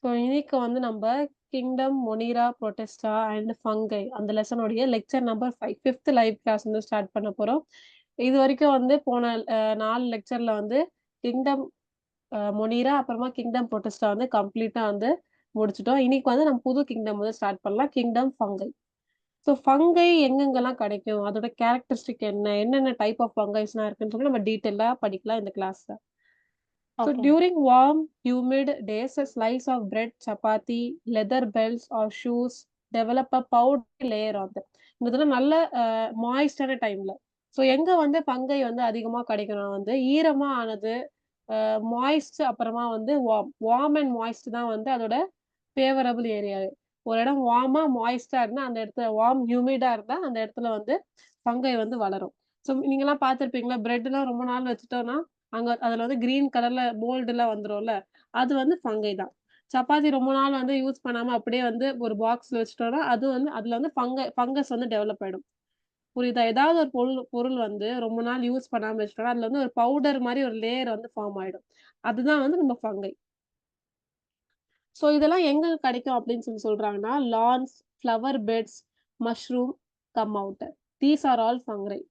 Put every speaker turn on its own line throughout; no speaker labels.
So இன்னைக்கு வந்து நம்ப kingdom, Monera, Protista and fungi அந்த லெசனுடைய லெக்சர் நம்பர் 5 5த் லைவ் கிளாஸ் வந்து ஸ்டார்ட் பண்ண போறோம். இதுவரைக்கும் வந்து போன 4 லெக்சர்ல வந்து கிங்டம், மொனிரா அப்புறமா கிங்டம், புரொட்டஸ்டா வந்து கம்ப்ளீட்டா வந்து முடிச்சுட்டோம். இன்னைக்கு வந்து நம்ம புது கிங்டம் வந்து ஸ்டார்ட் பண்ணலாம். Kingdom, fungi. ஸோ ஃபங்கை எங்கெங்கலாம் கிடைக்கும்? அதோட கேரக்டரிஸ்டிக் என்ன? என்னென்ன டைப் ஆஃப் ஃபங்கைஸ்லாம் இருக்குன்னு சொல்லி நம்ம டீட்டெயிலா படிக்கலாம் இந்த கிளாஸ்ல. So
ஓகேங்க.
during warm, humid days, a slice of bread, chapati, leather belts or shoes develop a powdery layer on them. இதெல்லாம் நல்ல மாய்ஸ்டான டைம்ல. ஸோ எங்க வந்து பங்கை வந்து அதிகமா கிடைக்கும்னா வந்து ஈரமா ஆனது, மாய்ஸ்ட் அப்புறமா வந்து வார்ம். வார்ம் அண்ட் மாய்ஸ்ட் தான் வந்து அதோட ஃபேவரபிள் ஏரியாவே. ஒரு இடம் வார்மா, மாய்ஸ்ட்டா இருந்தா அந்த இடத்துல வார்ம், ஹியூமிடா இருந்தா அந்த இடத்துல வந்து ஃபங்கை வந்து வளரும். ஸோ நீங்கலாம் பார்த்திருப்பீங்களா? பிரெட்லாம் ரொம்ப நாள் வச்சுட்டோம்னா அங்க அதுல வந்து கிரீன் கலர்ல மோல்டுலாம் வந்துரும்ல. அது வந்து ஃபங்கை தான். சப்பாத்தி ரொம்ப நாள் வந்து யூஸ் பண்ணாம அப்படியே வந்து ஒரு பாக்ஸ்ல வச்சுட்டோம்னா, அது வந்து அதுல வந்து ஃபங்கஸ் வந்து டெவலப் ஆயிடும். புரியுதா? ஏதாவது ஒரு பொருள் பொருள் வந்து ரொம்ப நாள் யூஸ் பண்ணாம வச்சுட்டோம்னா, அதுல வந்து ஒரு பவுடர் மாரி ஒரு லேயர் வந்து ஃபார்ம் ஆயிடும். அதுதான் வந்து நம்ம ஃபங்கை. ஸோ இதெல்லாம் எங்க கிடைக்கும் அப்படின்னு சொல்றாங்கன்னா, lawns, flower beds, mushroom, come out. These are all fungi.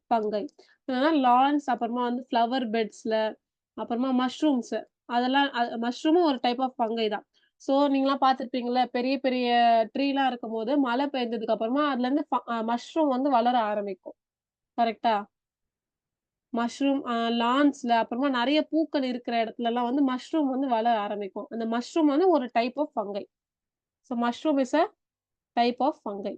Lawns அப்புறமா வந்து ஃப்ளவர் பெட்ஸ்ல அப்புறமா மஷ்ரூம்ஸ் அதெல்லாம் மஷ்ரூமும் ஒரு டைப் ஆஃப் ஃபங்கை தான். ஸோ நீங்கலாம் பார்த்துருப்பீங்கள்ல, பெரிய பெரிய ட்ரீலாம் இருக்கும்போது மழை பெஞ்சதுக்கு அப்புறமா அதுலருந்து மஷ்ரூம் வந்து வளர ஆரம்பிக்கும். கரெக்ட்டா? மஷ்ரூம் லான்ஸ்ல அப்புறமா நெறைய பூக்கள் இருக்கிற இடத்துலலாம் வந்து மஷ்ரூம் வந்து வளர ஆரம்பிக்கும். அந்த மஷ்ரூம் வந்து ஒரு type of fungi. So mushroom is a type of fungi.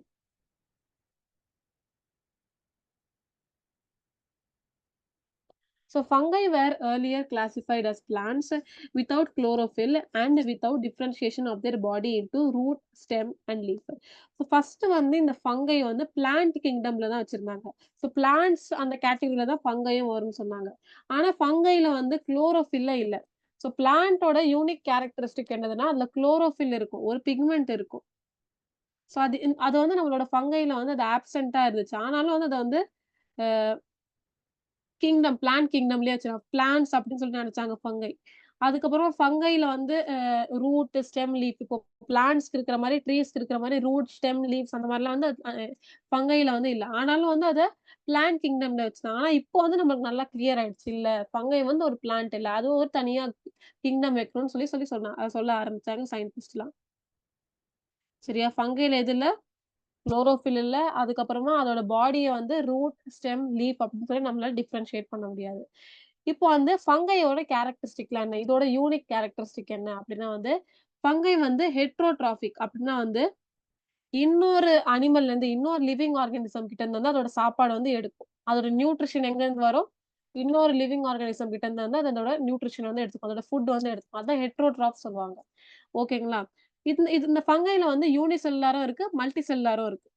So fungi were earlier classified as plants without chlorophyll and without differentiation of their body into root, stem and leaf. So first வந்து இந்த fungi வந்து plant kingdomல தான் வச்சிருந்தாங்க. So plants அந்த கேட்டகரில தான் fungiயும் வரும்னு சொன்னாங்க. ஆனா fungiல வந்து chlorophyll இல்ல. So plant ஓட யூனிக் கேரக்டரிஸ்டிக் என்னதுன்னா, அதுல chlorophyll இருக்கும். ஒரு பிக்மென்ட் இருக்கும். ஸோ அது வந்து நம்மளோட ஃபங்கைல வந்து அது ஆப்சென்ட்டா இருந்துச்சு. ஆனாலும் வந்து அத வந்து அ பிளான்ட் கிங்டம்லயே வச்சுருக்காங்க. பிளான்ட்ஸ் அப்படின்னு சொல்லிட்டு நெனச்சாங்க ஃபங்கை. அதுக்கப்புறம் ஃபங்கைல வந்து ரூட், ஸ்டெம், லீஃப் இப்போ பிளான்ட்ஸ்க்கு இருக்கிற மாரி, ட்ரீஸ்க்கு இருக்கிற மாரி ரூட், ஸ்டெம், லீவ்ஸ் அந்த மாரிலாம் வந்து ஃபங்கைல வந்து இல்ல. ஆனாலும் வந்து அத பிளான்ட் கிங்டம்ல வச்சுருந்தாங்க. ஆனா இப்போ வந்து நம்மளுக்கு நல்லா கிளியர் ஆயிடுச்சு. இல்ல ஃபங்கை வந்து ஒரு பிளான்ட் இல்ல. அது ஒரு தனியா கிங்டம் வைக்கணும்னு சொல்ல ஆரம்பிச்சாங்க சயின்டிஸ்ட்லாம். சரியா? ஃபங்கைல எது இல்ல? குளோரோஃபில் இல்ல. அதுக்கப்புறமா அதோட பாடிய வந்து ரூட், ஸ்டெம், லீஃப் அப்படின்னு சொல்லி நம்மளால டிஃபரன்ஷியேட் பண்ண முடியாது. இப்போ வந்து ஃபங்கையோட கேரக்டரிஸ்டிக்லாம் என்ன? இதோட யூனிக் கேரக்டரிஸ்டிக் என்ன? அப்படின்னா வந்து, ஃபங்கை வந்து ஹெட்ரோட்ராபிக் அப்படின்னா வந்து, இன்னொரு அனிமல்லேருந்து, இன்னொரு லிவிங் ஆர்கானிசம் கிட்ட இருந்து வந்து அதோட சாப்பாடு வந்து எடுக்கும். அதோட நியூட்ரிஷன் எங்கேருந்து வரும்? இன்னொரு லிவிங் ஆர்கானிசம் கிட்ட இருந்து வந்து அதோட நியூட்ரிஷன் வந்து எடுத்துக்கும். அதோட ஃபுட் வந்து எடுத்துக்கும். அதான் ஹெட்ரோட்ராப் சொல்லுவாங்க. ஓகேங்களா? இந்த ஃபங்கைல வந்து யூனிசெல்லுலாரும் இருக்கு, மல்டி செல்லுலாரும் இருக்கு.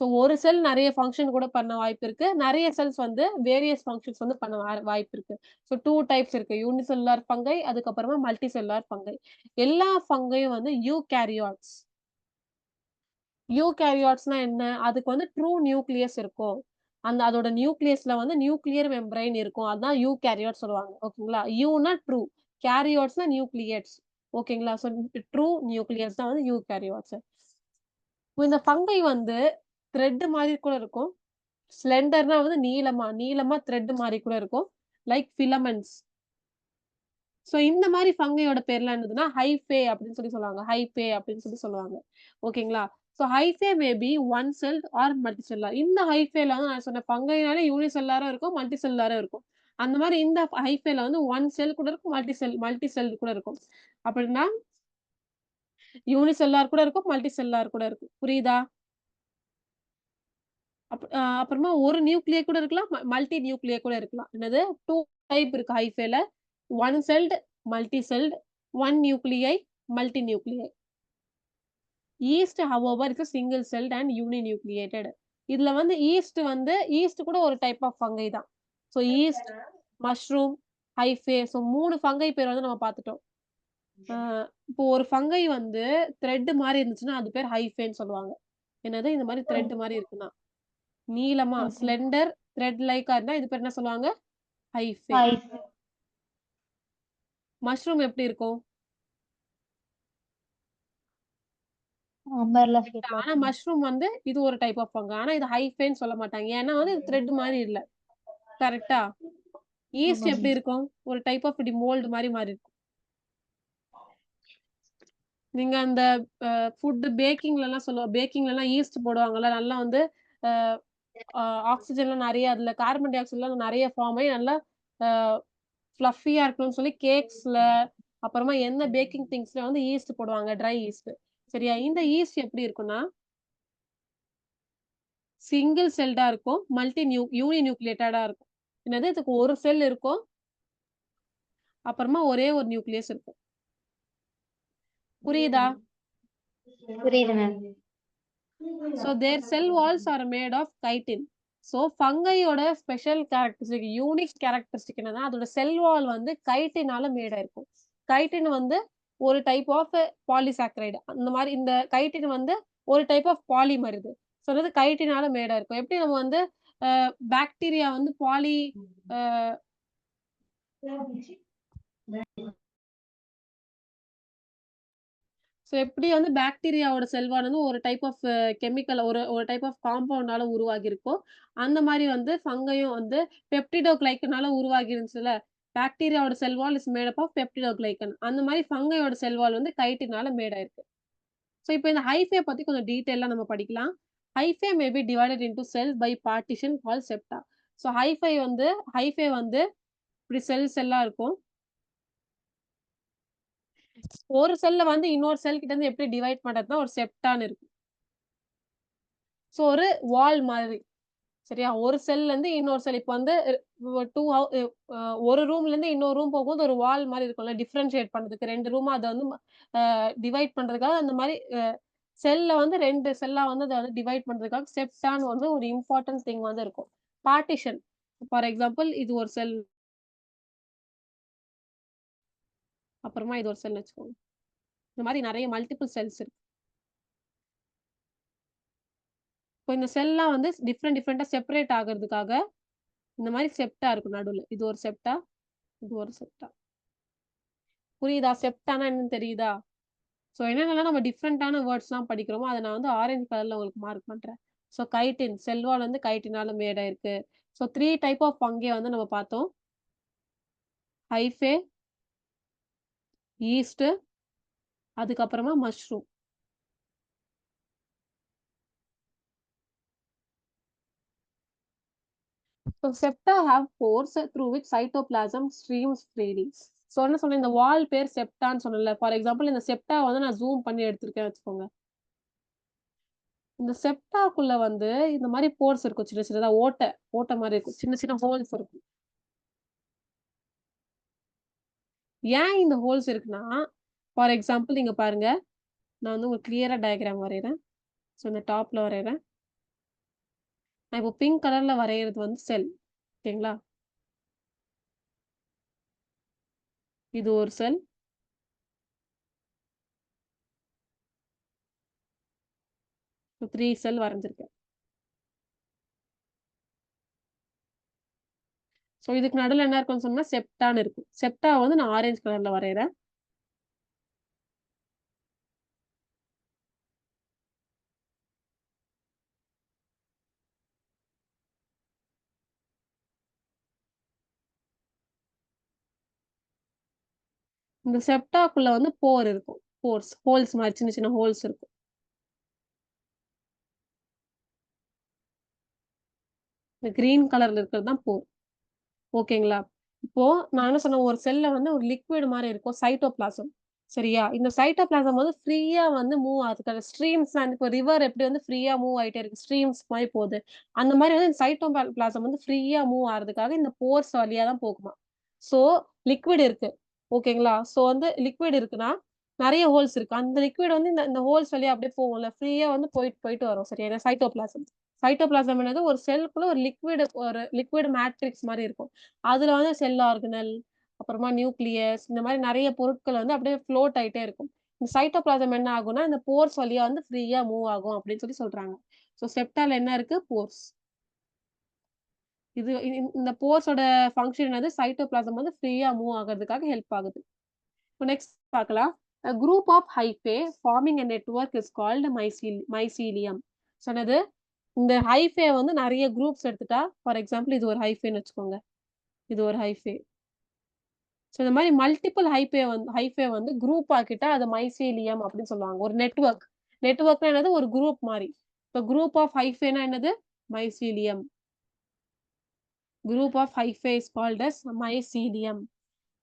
ஸோ ஒரு செல் நெறைய ஃபங்ஷன் கூட பண்ண வாய்ப்பு இருக்கு. நெறைய செல்ஸ் வந்து வேரியஸ் ஃபங்ஷன்ஸ் வந்து பண்ண வாய்ப்பு இருக்கு. ஸோ 2 டைப்ஸ் இருக்கு. யூனிசெல்லுலார் ஃபங்கை, அதுக்கப்புறமா மல்டி செல்லுலார் ஃபங்கை. எல்லா ஃபங்கையும் வந்து யூகேரியாட்ஸ். யூகேரியாட்ஸ்னா என்ன? அதுக்கு வந்து ட்ரூ நியூக்ளியஸ் இருக்கும். அதோட நியூக்ளியஸ்ல வந்து நியூக்ளியர் மெம்பரைன் இருக்கும். அதான் யூகேரியாட்ஸ் சொல்லுவாங்க. ஓகேங்களா? யூன்னா ட்ரூ. கேரியாட்ஸ்னா நியூக்ளியேட்ஸ். ஓகேங்களா? ஸோ ட்ரூ நியூக்ளியஸ் தான் வந்து யூகேரியாட்ஸ். இந்த ஃபங்கை வந்து த்ரெட் மாரி கூட இருக்கும். ஸ்லெண்டர்னா வந்து நீளமா நீளமா த்ரெட் மாரி கூட இருக்கும். லைக் ஃபிலமென்ட்ஸ். சோ இந்த மாரி ஃபங்கையோட பேர்லாம் என்னதுன்னா, ஹைஃபே அப்படின்னு சொல்லுவாங்க. ஹைஃபே அப்படின்னு சொல்லுவாங்க. ஓகேங்களா? So hyphae may be one celled or multicellular செல்லுலார். இந்த ஹைஃபேல வந்து நான் சொன்ன ஃபங்கைனாலே யூனிசெல்லுலாரும் இருக்கும், மல்டி செல்லுலாரும் இருக்கும். அந்த மாரி இந்த ஹைஃபேல வந்து ஒன் செல் கூட இருக்கும், மல்டி செல் கூட இருக்கும். அப்படின்னா யூனிசெல்லுலார் கூட இருக்கும், மல்டி செல்லுலார் கூட இருக்கும். புரியுதா? அப்புறமா ஒரு நியூக்ளியே கூட இருக்கலாம். மல்டி நியூக்ளியே கூட இருக்கலாம். என்னது 2 டைப் இருக்கு ஹைஃபேல. One celled, multi celled, one nuclei, multi nuclei. Yeast however is a single celled and uninucleated. இதுல வந்து ஈஸ்ட் கூட ஒரு டைப் ஆஃப் ஃபங்கை தான். So yeast, mushroom, hyphae 3 fungi பேர் வந்து நம்ம பார்த்துட்டோம். ஆ இப்போ ஒரு ஃபங்கை வந்து த்ரெட் மாரி இருந்துச்சுன்னா, அது பேர் ஹைஃபேன்னு சொல்லுவாங்க. என்னது இந்த மாரி த்ரெட் மாரி இருக்குன்னா. நீளமா
ஓகே.
ஸ்லெண்டர் த்ரெட் லைக்கா இருந்தா இது பேர் என்ன சொல்லுவாங்க? ஹைஃபே.
ஹாய்.
மஷ்ரூம் எப்படி இருக்கும்?
அம்பர்லா
ஆனா மஷ்ரூம் வந்து இது ஒரு டைப் ஆஃப் ஃபங்கை. ஆனா இது ஹைஃபைன்னு சொல்ல மாட்டாங்க. ஏன்னா வந்து இது த்ரெட் மாரி இல்ல. கரெக்ட்டா? ஈஸ்ட்
ஆமாங்க.
எப்படி இருக்கும்? ஒரு டைப் ஆஃப் இப்படி மோல்டு மாரி மாறி இருக்கும். நீங்க அந்த ஃபுட் பேக்கிங்லலாம் பேக்கிங்லலாம் ஈஸ்ட் போடுவாங்கல்ல. நல்லா வந்து அ ஆ ஆக்ஸிஜன்லாம் நெறைய அதுல கார்பன் டை ஆக்சைட்லாம் நெறைய ஃபார்ம் ஆயி நல்லா அ ஃப்ளஃபியா இருக்கணும்னு சொல்லி கேக்ஸ்ல, அப்புறமா எந்த பேக்கிங் திங்ஸ்ல வந்து ஈஸ்ட் போடுவாங்க. Try east. சரியா? இந்த ஈஸ்ட் எப்படி இருக்கும்னா, சிங்கிள் செல்டா இருக்கும். யூனி நியூக்ளியேட்டடா இருக்கும். என்னது இதுக்கு ஒரு செல் இருக்கும். அப்புறமா ஒரே ஒரு நியூக்ளியஸ் இருக்கும். புரியுதா?
புரியுது ma'am.
So their cell walls are made of chitin. So ஃபங்கையோட ஸ்பெஷல் கேரக்டரிஸ்டிக், யூனிக் கேரக்டரிஸ்டிக் என்னன்னா, அதோட செல் வால் வந்து கைட்டினால மேட் ஆயிருக்கும். கைட்டின் வந்து ஒரு டைப் ஆஃப் பாலிசாக்கரைடு. அந்த மாரி இந்த கைட்டின் வந்து ஒரு டைப் ஆஃப் பாலிமர் இது. ஸோ அது கைட்டினால மேடா இருக்கும். எப்படி நம்ம வந்து பாக்டீரியா வந்து அ ஸோ எப்படி வந்து பாக்டீரியாவோட செல்வால் வந்து ஒரு டைப் ஆஃப் கெமிக்கல் ஒரு ஒரு டைப் ஆஃப் காம்பவுண்டால உருவாகியிருக்கோ, அந்த மாரி வந்து ஃபங்கையும் வந்து பெப்டிடோகிளைக்கனால உருவாகி இருந்துச்சுல்ல. பாக்டீரியாவோட cell wall is made up of peptidoglycan. அந்த மாரி ஃபங்கையோட செல் வால் வந்து கைட்டினால மேட் ஆயிருக்கு. ஸோ இப்ப இந்த ஹைஃபே பத்தி கொஞ்சம் டீட்டெயிலா நம்ம படிக்கலாம். Hyphae may be divided into cells by partition called septa. So hyphae வந்து இப்படி செல்லா இருக்கும். ஒரு செல்ல வந்து இன்னொரு செல் கிட்ட இருந்து எப்படி டிவைட் பண்றதுன்னா ஒரு செப்டான்னு இருக்கும். ஸோ ஒரு வால் மாதிரி. சரியா? ஒரு செல்லேருந்து இன்னொரு செல் இப்ப வந்து 2 ஹவ் ஒரு ரூம்லேருந்து இன்னொரு ரூம் போகும்போது ஒரு வால் மாரி இருக்கும்ல. டிஃபரன்ஷியேட் பண்றதுக்கு 2 ரூமா அத வந்து டிவைட் பண்றதுக்காக அந்த மாரி செல்ல வந்து 2 செல்லா வந்து அத வந்து டிவைட் பண்றதுக்காக செப்டான்னு வந்து ஒரு இம்பார்ட்டன்ட் திங் வந்து இருக்கும். பார்ட்டிஷன். ஃபார் எக்ஸாம்பிள் இது ஒரு செல். அப்புறமா இது ஒரு செல்ன்னு வச்சுக்கோங்க. இந்த மாரி நெறைய மல்டிபிள் செல்ஸ் இருக்கு. இப்போ இந்த செல்லாம் வந்து டிஃபரெண்ட்டா செப்பரேட் ஆகுறதுக்காக இந்த மாரி செப்டா இருக்கும் நடுவுல. இது ஒரு செப்டா, இது ஒரு செப்டா. புரியுதா? செப்டான்னா என்னன்னு தெரியுதா? ஸோ என்னென்னலாம் நம்ம டிஃபரெண்ட்டான வேர்ட்ஸ்லாம் படிக்கிறோமோ, அத நான் வந்து ஆரஞ்ச் கலர்ல உங்களுக்கு மார்க் பண்றேன். ஸோ கைட்டின் செல் வால் வந்து கைட்டினால மேட் ஆயிருக்கு. ஸோ 3 டைப் ஆஃப் ஃபங்கை வந்து நம்ம பார்த்தோம். ஹைஃபே, ஈஸ்ட், அதுக்கப்புறமா mushroom. So செப்டா have force through which cytoplasm streams freely. So என்ன சொன்னேன், இந்த வால் பேர் செப்டான்னு சொன்னேன்ல. ஃபார் எக்ஸாம்பிள் இந்த செப்டா வந்து நான் ஜூம் பண்ணி எடுத்திருக்கேன்னு வச்சுக்கோங்க. இந்த செப்டாக்குள்ள வந்து இந்த மாரி போர்ஸ் இருக்கும். சின்ன சின்னதா ஓட்ட மாரி இருக்கும். சின்ன சின்ன ஹோல்ஸ் இருக்கும். ஏன் இந்த ஹோல்ஸ் இருக்குன்னா, ஃபார் எக்ஸாம்பிள் இங்க பாருங்க. நான் வந்து உங்களுக்கு கிளியரா டயகிராம் வரையறேன். ஸோ இந்த டாப்ல வரையறேன். நான் இப்போ பிங்க் கலர்ல வரையறது வந்து செல். ஓகேங்களா? இது ஒரு செல். 3 செல் வரைஞ்சிருக்கேன். ஸோ இதுக்கு நடுவுல என்ன இருக்கும்னு சொன்னா செப்டான்னு இருக்கும். செப்டாவ வந்து நான் ஆரஞ்ச் கலர்ல வரையறேன். இந்த செப்டாக்குள்ள வந்து போர் இருக்கும். ஹோல்ஸ் மாரி சின்ன சின்ன ஹோல்ஸ் இருக்கும். இந்த கிரீன் கலர்ல இருக்கிறது தான் போர். ஓகேங்களா? இப்போ நான் என்ன சொன்னேன், ஒரு செல்ல வந்து ஒரு லிக்விட் மாரி இருக்கும். சைட்டோபிளாசம். சரியா? இந்த சைட்டோபிளாசம் வந்து ஃப்ரீயா வந்து மூவ் ஆகுறதுக்கான ஸ்ட்ரீம்ஸ் அண்ட் இப்போ ரிவர் எப்படி வந்து ஃப்ரீயா மூவ் ஆயிட்டே இருக்கு. ஸ்ட்ரீம்ஸ் மாரி போகுது. அந்த மாரி வந்து சைட்டோபிளாசம் வந்து ஃப்ரீயா மூவ் ஆகுறதுக்காக இந்த போர்ஸ் வழியா தான் போகுமாம். ஸோ லிக்விட் இருக்கு. ஓகேங்களா? ஸோ வந்து லிக்விட் இருக்குன்னா, நெறைய ஹோல்ஸ் இருக்கு. அந்த லிக்விட் வந்து இந்த இந்த ஹோல்ஸ் வழியா அப்படியே போகும்ல. ஃப்ரீயா வந்து போயிட்டு போயிட்டு வரும். சரியா? இது சைட்டோபிளாசம். சைட்டோபிளாசம் என்னது ஒரு செல்லுக்குள்ள ஒரு லிக்விட் மேட்ரிக்ஸ் மாரி இருக்கும். அதுல வந்து செல் ஆர்கனல், அப்புறமா நியூக்ளியஸ் இந்த மாரி நெறைய பொருட்கள் வந்து அப்படியே ஃப்ளோட் ஆயிட்டே இருக்கும். இந்த சைட்டோபிளாசம் என்ன ஆகும்னா, இந்த போர்ஸ் வழியா வந்து ஃப்ரீயா மூவ் ஆகும் அப்படின்னு சொல்லி சொல்றாங்க. ஸோ செப்டால என்ன இருக்கு? போர்ஸ். இது இந்த போர்ஸோட ஃபங்ஷன் என்னது? சைட்டோபிளாசம் வந்து ஃப்ரீயா மூவ் ஆகுறதுக்காக ஹெல்ப் ஆகுது. இப்போ நெக்ஸ்ட் பார்க்கலாம். A group of hyphae forming a network is called mycelium. சொன்னது இந்த ஹைஃபே வந்து நிறைய குரூப்ஸ் எடுத்துட்டா ஃபார் எக்ஸாம்பிள் இது ஒரு ஹைஃபேன்னு வச்சுக்கோங்க. இது ஒரு ஹைஃபே. ஸோ இந்த மாதிரி மல்டிபிள் ஹைஃபே வந்து குரூப் ஆக்கிட்டா அது மைசீலியம் அப்படின்னு சொல்லுவாங்க. ஒரு நெட்வொர்க். நெட்வொர்க்னா என்னது? ஒரு குரூப் மாதிரி. இப்போ குரூப் ஆஃப் ஹைஃபேனா என்னது? Mycelium. Group of hyphae is called as mycelium.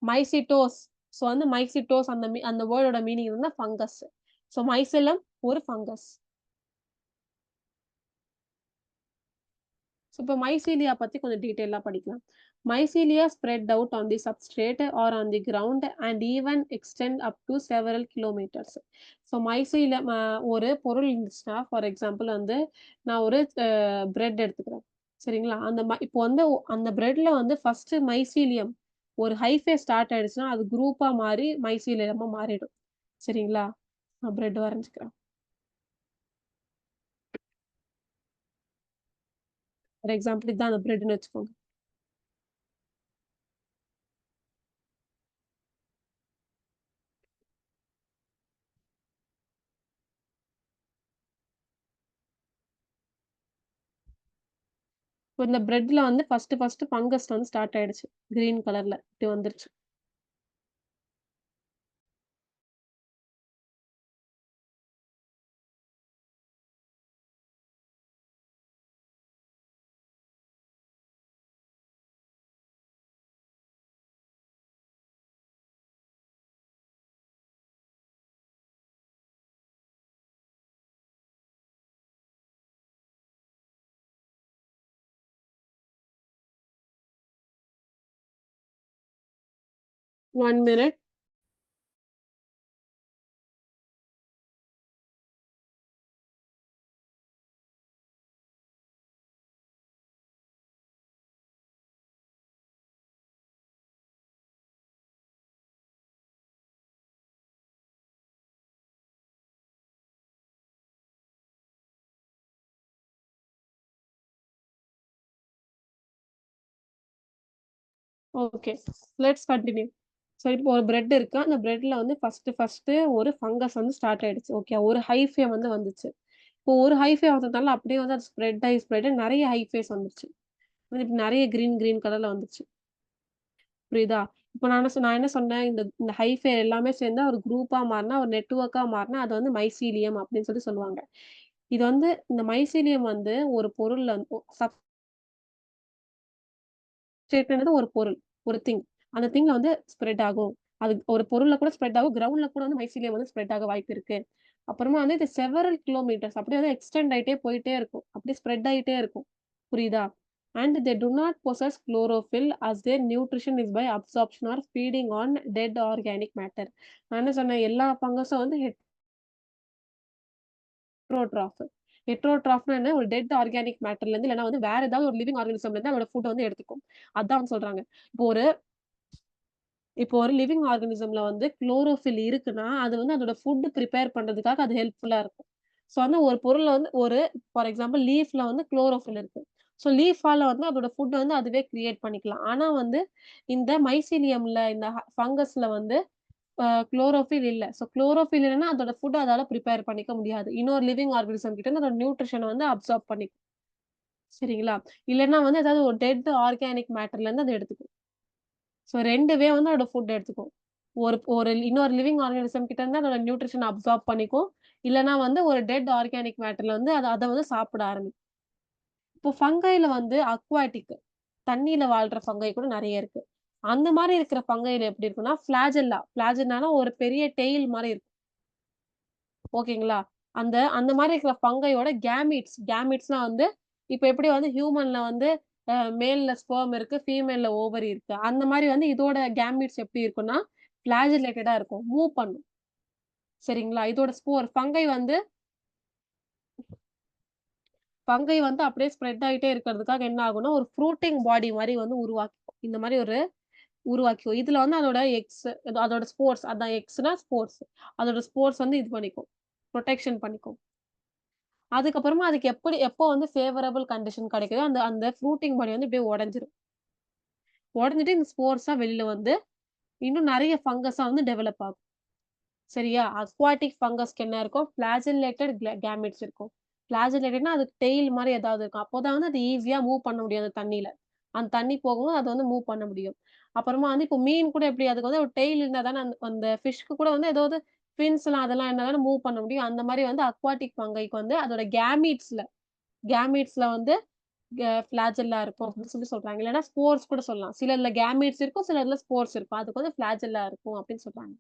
Mycetose. So வந்து மைசிட்டோஸ் அந்த வேர்டோட மீனிங் வந்து ஃபங்கஸ். ஸோ மைசெலம் ஒரு ஃபங்கஸ். ஸோ இப்போ மைசீலியா பத்தி கொஞ்சம் டீட்டெயிலா படிக்கலாம். Mycelia spread out on the substrate or on the ground and even extend up to several kilometres. So mycelium ஒரு பொருள் இருந்துச்சுன்னா ஃபார் எக்ஸாம்பிள் வந்து நான் ஒரு பிரெட் எடுத்துக்கிறேன். சரிங்களா? இப்போ வந்து அந்த பிரெட்ல வந்து ஃபர்ஸ்ட் மைசீலியம் ஒரு ஹைஃபே ஸ்டார்ட் ஆயிடுச்சுன்னா அது குரூப்பா மாறி மைசீலியமா மாறிடும். சரிங்களா? நான் பிரெட் வரைஞ்சுக்கிறேன். ஃபார் எக்ஸாம்பிள் இதுதான் அந்த பிரெட்னு வச்சுக்கோங்க. இப்போ இந்த பிரெட்ல வந்து ஃபர்ஸ்ட் ஃபங்கஸ் வந்து ஸ்டார்ட் ஆயிடுச்சு. கிரீன் கலர்ல இப்படி வந்துருச்சு. One minute. Okay. Let's continue. So இப்போ ஒரு பிரெட் இருக்கு. அந்த பிரெட்ல வந்து ஃபர்ஸ்ட் ஒரு ஃபங்கஸ் வந்து ஸ்டார்ட் ஆயிடுச்சு. ஓகே. ஒரு ஹைஃபே வந்து வந்துச்சு. இப்போ ஒரு ஹைஃபே வந்ததுனால அப்படியே வந்து அது ஸ்ப்ரெட் ஆயி நெறைய ஹைஃபேஸ் வந்துருச்சு. இப்ப நெறைய கிரீன் கலர்ல வந்துச்சு. புரியுதா? இப்போ நான் என்ன சொன்னேன்? இந்த இந்த ஹைஃபை எல்லாமே சேர்ந்தா ஒரு குரூப்பா மாறுனா, ஒரு நெட்வொர்க்கா மாறுனா, அது வந்து மைசீலியம் அப்படின்னு சொல்லுவாங்க. இது வந்து இந்த மைசீலியம் வந்து ஒரு பொருள்ல வந்து சப்ஸ்ட்ரேட்ன்றது ஒரு பொருள், ஒரு திங். அந்த திங்ல வந்து ஸ்ப்ரெட் ஆகும். அது ஒரு பொருள்ல கூட ஸ்ப்ரெட் ஆகும். கிரவுண்ட்ல கூட வந்து மைசீலியம் வந்து ஸ்ப்ரெட் ஆக வாய்ப்பு இருக்கு. அப்புறமா வந்து இது செவரல் கிலோமீட்டர்ஸ் அப்படியே வந்து எக்ஸ்டெண்ட் ஆயிட்டே போயிட்டே இருக்கும். அப்படியே ஸ்ப்ரெட் ஆயிட்டே இருக்கும். புரியுதா? And they do not possess chlorophyll as their nutrition is by absorption or feeding on dead organic matter. நான் என்ன சொன்னேன்? எல்லா ஃபங்கஸும் வந்து ஹெட்ரோட்ராஃப். ஹெட்ரோட்ராஃப்னா என்ன? ஒரு டெட் ஆர்கானிக் மேட்டர்ல இருந்து இல்லன்னா வந்து வேற ஏதாவது ஒரு லிவிங் ஆர்கானிசம்ல இருந்து அதோட ஃபுட்ட வந்து எடுத்துக்கும். அதான் வந்து சொல்றாங்க. இப்போ ஒரு இப்போ ஒரு லிவிங் ஆர்கானிசம்ல வந்து குளோரோஃபில் இருக்குன்னா, அது வந்து அதோட ஃபுட் பிரிப்பேர் பண்றதுக்காக அது ஹெல்ப்ஃபுல்லா இருக்கும். ஸோ வந்து ஒரு பொருள்ல வந்து ஃபார் எக்ஸாம்பிள் லீஃப்ல வந்து குளோரோஃபில் இருக்கு. ஸோ லீஃபால வந்து அதோட ஃபுட் வந்து அதுவே கிரியேட் பண்ணிக்கலாம். ஆனா வந்து இந்த மைசீலியம்ல இந்த ஃபங்கஸ்ல வந்து குளோரோஃபில் இல்ல. ஸோ குளோரோஃபில் இல்லன்னா அதோட ஃபுட் அதால பிரிப்பேர் பண்ணிக்க முடியாது. இன்னொரு லிவிங் ஆர்கானிசம் கிட்ட இருந்து அதோட நியூட்ரிஷன வந்து அப்சார்ப் பண்ணிக்கும். சரிங்களா? இல்லன்னா வந்து ஏதாவது ஒரு டெட் ஆர்கானிக் மேட்டர்ல இருந்து அத எடுத்துக்கும். ஸோ 2 வே வந்து அதோட ஃபுட் எடுத்துக்கும். ஒரு ஒரு இன்னொரு லிவிங் ஆர்கானிசம் கிட்ட இருந்து அதோட நியூட்ரிஷன் அப்சார்ப் பண்ணிக்கும். இல்லன்னா வந்து ஒரு டெட் ஆர்கானிக் மேட்டர்ல வந்து அத அத வந்து சாப்பிட ஆரம்பிக்கும். இப்போ ஃபங்கைல வந்து அக்வாட்டிக் தண்ணீல வாழ்ற ஃபங்கை கூட நெறைய இருக்கு. அந்த மாரி இருக்கிற ஃபங்கைல எப்படி இருக்கும்னா, ஃபிளாஜெல்லானா ஒரு பெரிய டெயில் மாரி இருக்கும். ஓகேங்களா? அந்த அந்த மாரி இருக்கிற ஃபங்கையோட கேமீட்ஸ்னா வந்து இப்ப எப்படி வந்து ஹியூமன்ல வந்து மேல்ல ஸ்பெர்ம் இருக்கு, ஃபீமேல்ல ஓவரி இருக்கு. அந்த மாரி வந்து இதோட கேமீட்ஸ் எப்படி இருக்கும்னா, ஃபிளாஜெலேட்டடா இருக்கும். மூவ் பண்ணும். சரிங்களா? இதோட ஃபங்கை வந்து அப்படியே ஸ்ப்ரெட் ஆயிட்டே இருக்கிறதுக்காக என்ன ஆகும்னா, ஒரு ஃப்ரூட்டிங் பாடி மாரி வந்து உருவாக்கிக்கும். இந்த மாரி ஒரு உருவாக்கிக்கும். இதுல வந்து அதோட அதோட ஸ்போர்ஸ் அதான் எக்ஸ்னா ஸ்போர்ஸ். அதோட ஸ்போர்ஸ் வந்து இது பண்ணிக்கும். புரொடெக்ஷன் பண்ணிக்கும். அதுக்கப்புறமா அதுக்கு எப்போ வந்து ஃபேவரபிள் கண்டிஷன் கிடைக்குதோ, அந்த அந்த ஃப்ரூட்டிங் பாடி வந்து இப்படியே உடைஞ்சிரும். உடைஞ்சிட்டு இந்த ஸ்போர்ஸா வெளில வந்து, இன்னும் நெறைய ஃபங்கஸா வந்து டெவலப் ஆகும். சரியா? அக்வாட்டிக் ஃபங்கஸ்க்கு என்ன இருக்கும்? ஃபிளாஜெல்லேட்டட் கேமெட்ஸ் இருக்கும். ஃபிளாஜெல்லேட்டட்னா அதுக்கு டெயில் மாரி ஏதாவது இருக்கும். அப்போதான் வந்து அது ஈஸியா மூவ் பண்ண முடியும் அந்த தண்ணீல. அந்த தண்ணி போகும்போது அது வந்து மூவ் பண்ண முடியும். அப்புறமா வந்து இப்போ மீன் கூட எப்படி அதுக்கு வந்து ஒரு டெயில் இருந்தா தானே அந்த அந்த ஃபிஷ்க்கு கூட வந்து ஏதாவது ஃபின்ஸ்லாம் அதெல்லாம் இருந்தா தானே மூவ் பண்ண முடியும். அந்த மாரி வந்து அக்வாட்டிக் ஃபங்கைக்கு வந்து அதோட கேமீட்ஸ்ல வந்து ஃபிளாஜெல்லா இருக்கும் அப்படின்னு சொல்லி சொல்றாங்க. இல்லன்னா ஸ்போர்ஸ் கூட சொல்லலாம். சிலதுல கேமீட்ஸ் இருக்கும், சிலதுல ஸ்போர்ஸ் இருக்கும். அதுக்கு வந்து ஃபிளாஜெல்லா இருக்கும் அப்படின்னு சொல்றாங்க.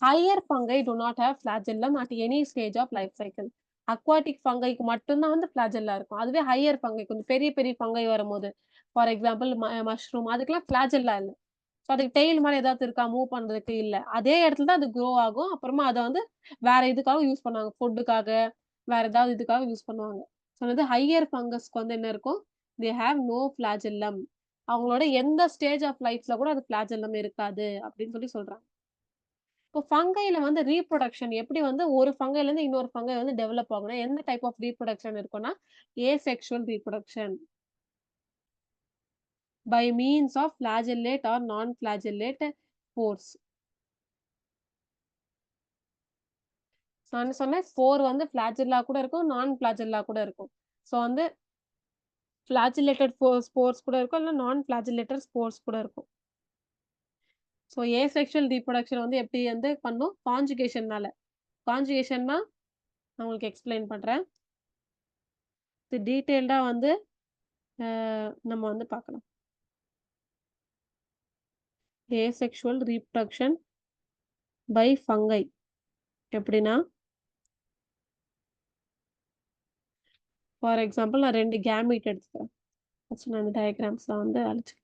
Higher fungi do not have flagellum at any stage of life cycle. Aquatic ஃபங்கைக்கு மட்டும் தான் வந்து ஃபிளாஜெல்லா இருக்கும். அதுவே ஹையர் ஃபங்கை கொஞ்சம் பெரிய பெரிய ஃபங்கை வரும்போது, ஃபார் எக்ஸாம்பிள் மஷ்ரூம் அதுக்கெல்லாம் ஃபிளாஜெல்லா இல்ல. ஸோ அதுக்கு டெயில் மாரி ஏதாவது இருக்கா மூவ் பண்றதுக்கு? இல்ல. அதே இடத்துல தான் அது குரோ ஆகும். அப்புறமா அத வந்து வேற இதுக்காக யூஸ் பண்ணுவாங்க. ஃபுட்டுக்காக, வேற ஏதாவது இதுக்காக யூஸ் பண்ணுவாங்க. ஸோ வந்து ஹையர் ஃபங்கஸ்க்கு வந்து என்ன இருக்கும்? They have no flagellum. அவங்களோட எந்த ஸ்டேஜ் ஆஃப் லைஃப்ல கூட அது ஃபிளாஜெல்லம் இருக்காது அப்படின்னு சொல்லி சொல்றாங்க. இப்போ ஃபங்கைல வந்து ரீப்ரொடக்ஷன் எப்படி வந்து ஒரு ஃபங்கைலேருந்து இன்னொரு ஃபங்கை வந்து டெவலப் ஆகும்னா, எந்த டைப் ஆஃப் ரீப்ரொடக்ஷன் இருக்கும்னா, asexual reproduction by means of flagellate or non flagellate spores. நான் என்ன சொன்னேன், ஸ்போர் வந்து ஃபிளாஜெல்லா கூட இருக்கும், நான் ஃபிளாஜெல்லா கூட இருக்கும். ஸோ வந்து ஃபிளாஜெல்லேட்டட் ஸ்போர்ஸ் கூட இருக்கும், இல்ல நான் ஃபிளாஜெல்லேட்டட் ஸ்போர்ஸ் கூட இருக்கும். ஸோ ஏசெக்சுவல் ரீப்ரொடக்ஷன் வந்து எப்படி வந்து பண்ணும்? கான்ஜுகேஷன்னால. கான்ஜுகேஷன்னா நான் உங்களுக்கு எக்ஸ்பிளைன் பண்றேன். இது டீட்டெயில்டா வந்து நம்ம வந்து பார்க்கலாம். ஏசெக்சுவல் ரீப்ரொடக்ஷன் பை ஃபங்கை எப்படின்னா, ஃபார் எக்ஸாம்பிள் நான் 2 கேமீட் எடுத்துக்கிறேன். ஃபர்ஸ்ட் நான் இந்த டயகிராம்ஸ்ல வந்து அழிச்சுக்கிறேன்.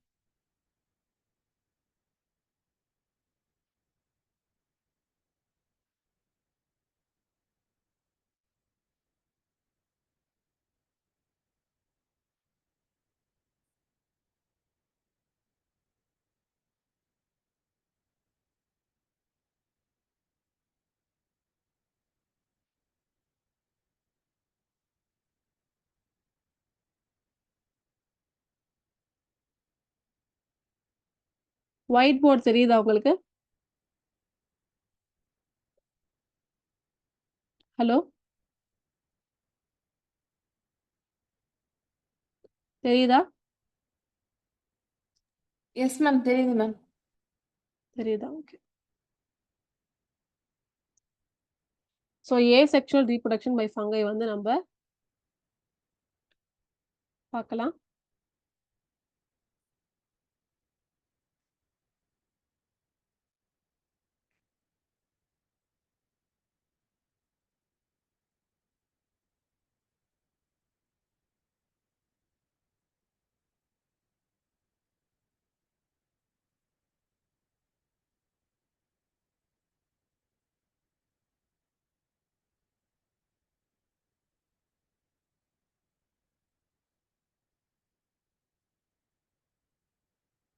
ஒயிட் போர்ட் தெரியுதா உங்களுக்கு? ஹலோ? தெரியுதா?
எஸ் மேம் தெரியுது மேம்.
தெரியுதா? Okay. So asexual reproduction by fungi வந்து நம்ப பார்க்கலாம்.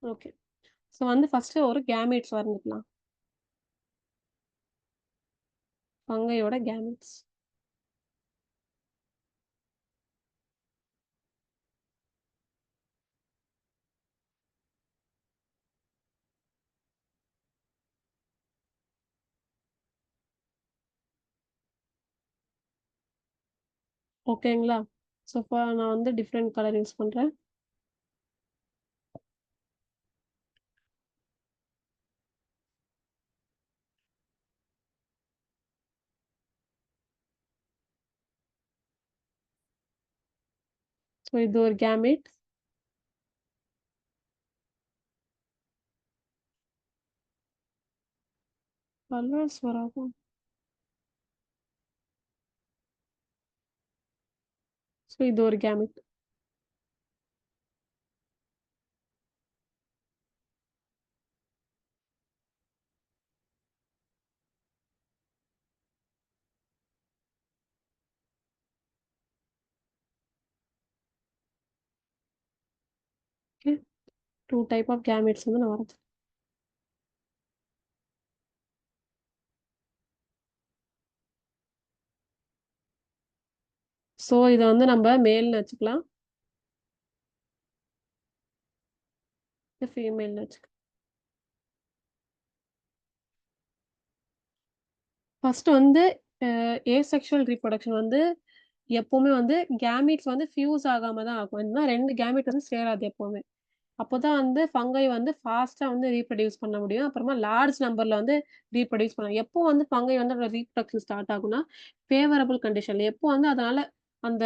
ஓகே. ஸோ வந்து ஃபர்ஸ்ட்டு ஒரு கேமீட்ஸ் வரைஞ்சுக்கலாம். ஃபங்கையோட கேமீட்ஸ். ஓகேங்களா? ஸோ இப்போ நான் வந்து டிஃபரெண்ட் கலர் யூஸ் பண்றேன். ஸோ இது ஒரு கேமீட். கலர்ஸ் வராதா? ஸோ இது ஒரு gamete. Okay. 2 type of gametes வந்து நான் வரைஞ்சேன். ஸோ இத வந்து நம்ப மேல்னு வச்சுக்கலாம். இத ஃபீமேல்னு வச்சுக்கலாம். ஃபர்ஸ்ட் வந்து ஏசெக்சுவல் ரீப்ரொடக்ஷன் வந்து எப்பவுமே வந்து கேமீட்ஸ் வந்து ஃபியூஸ் ஆகாம தான் ஆகும். ஏன்னா 2 கேமீட் வந்து சேராது எப்பவுமே. அப்போதான் வந்து ஃபங்கை வந்து ஃபாஸ்ட்டா வந்து ரீப்ரொடியூஸ் பண்ண முடியும். அப்புறமா லார்ஜ் நம்பர்ல வந்து ரீப்ரொடியூஸ் பண்ணலாம். எப்போ வந்து ஃபங்கை வந்து அதோட ரீப்ரொடக்ஷன் ஸ்டார்ட் ஆகும்னா, ஃபேவரபிள் கண்டிஷன்ல. எப்போ வந்து அதனால அந்த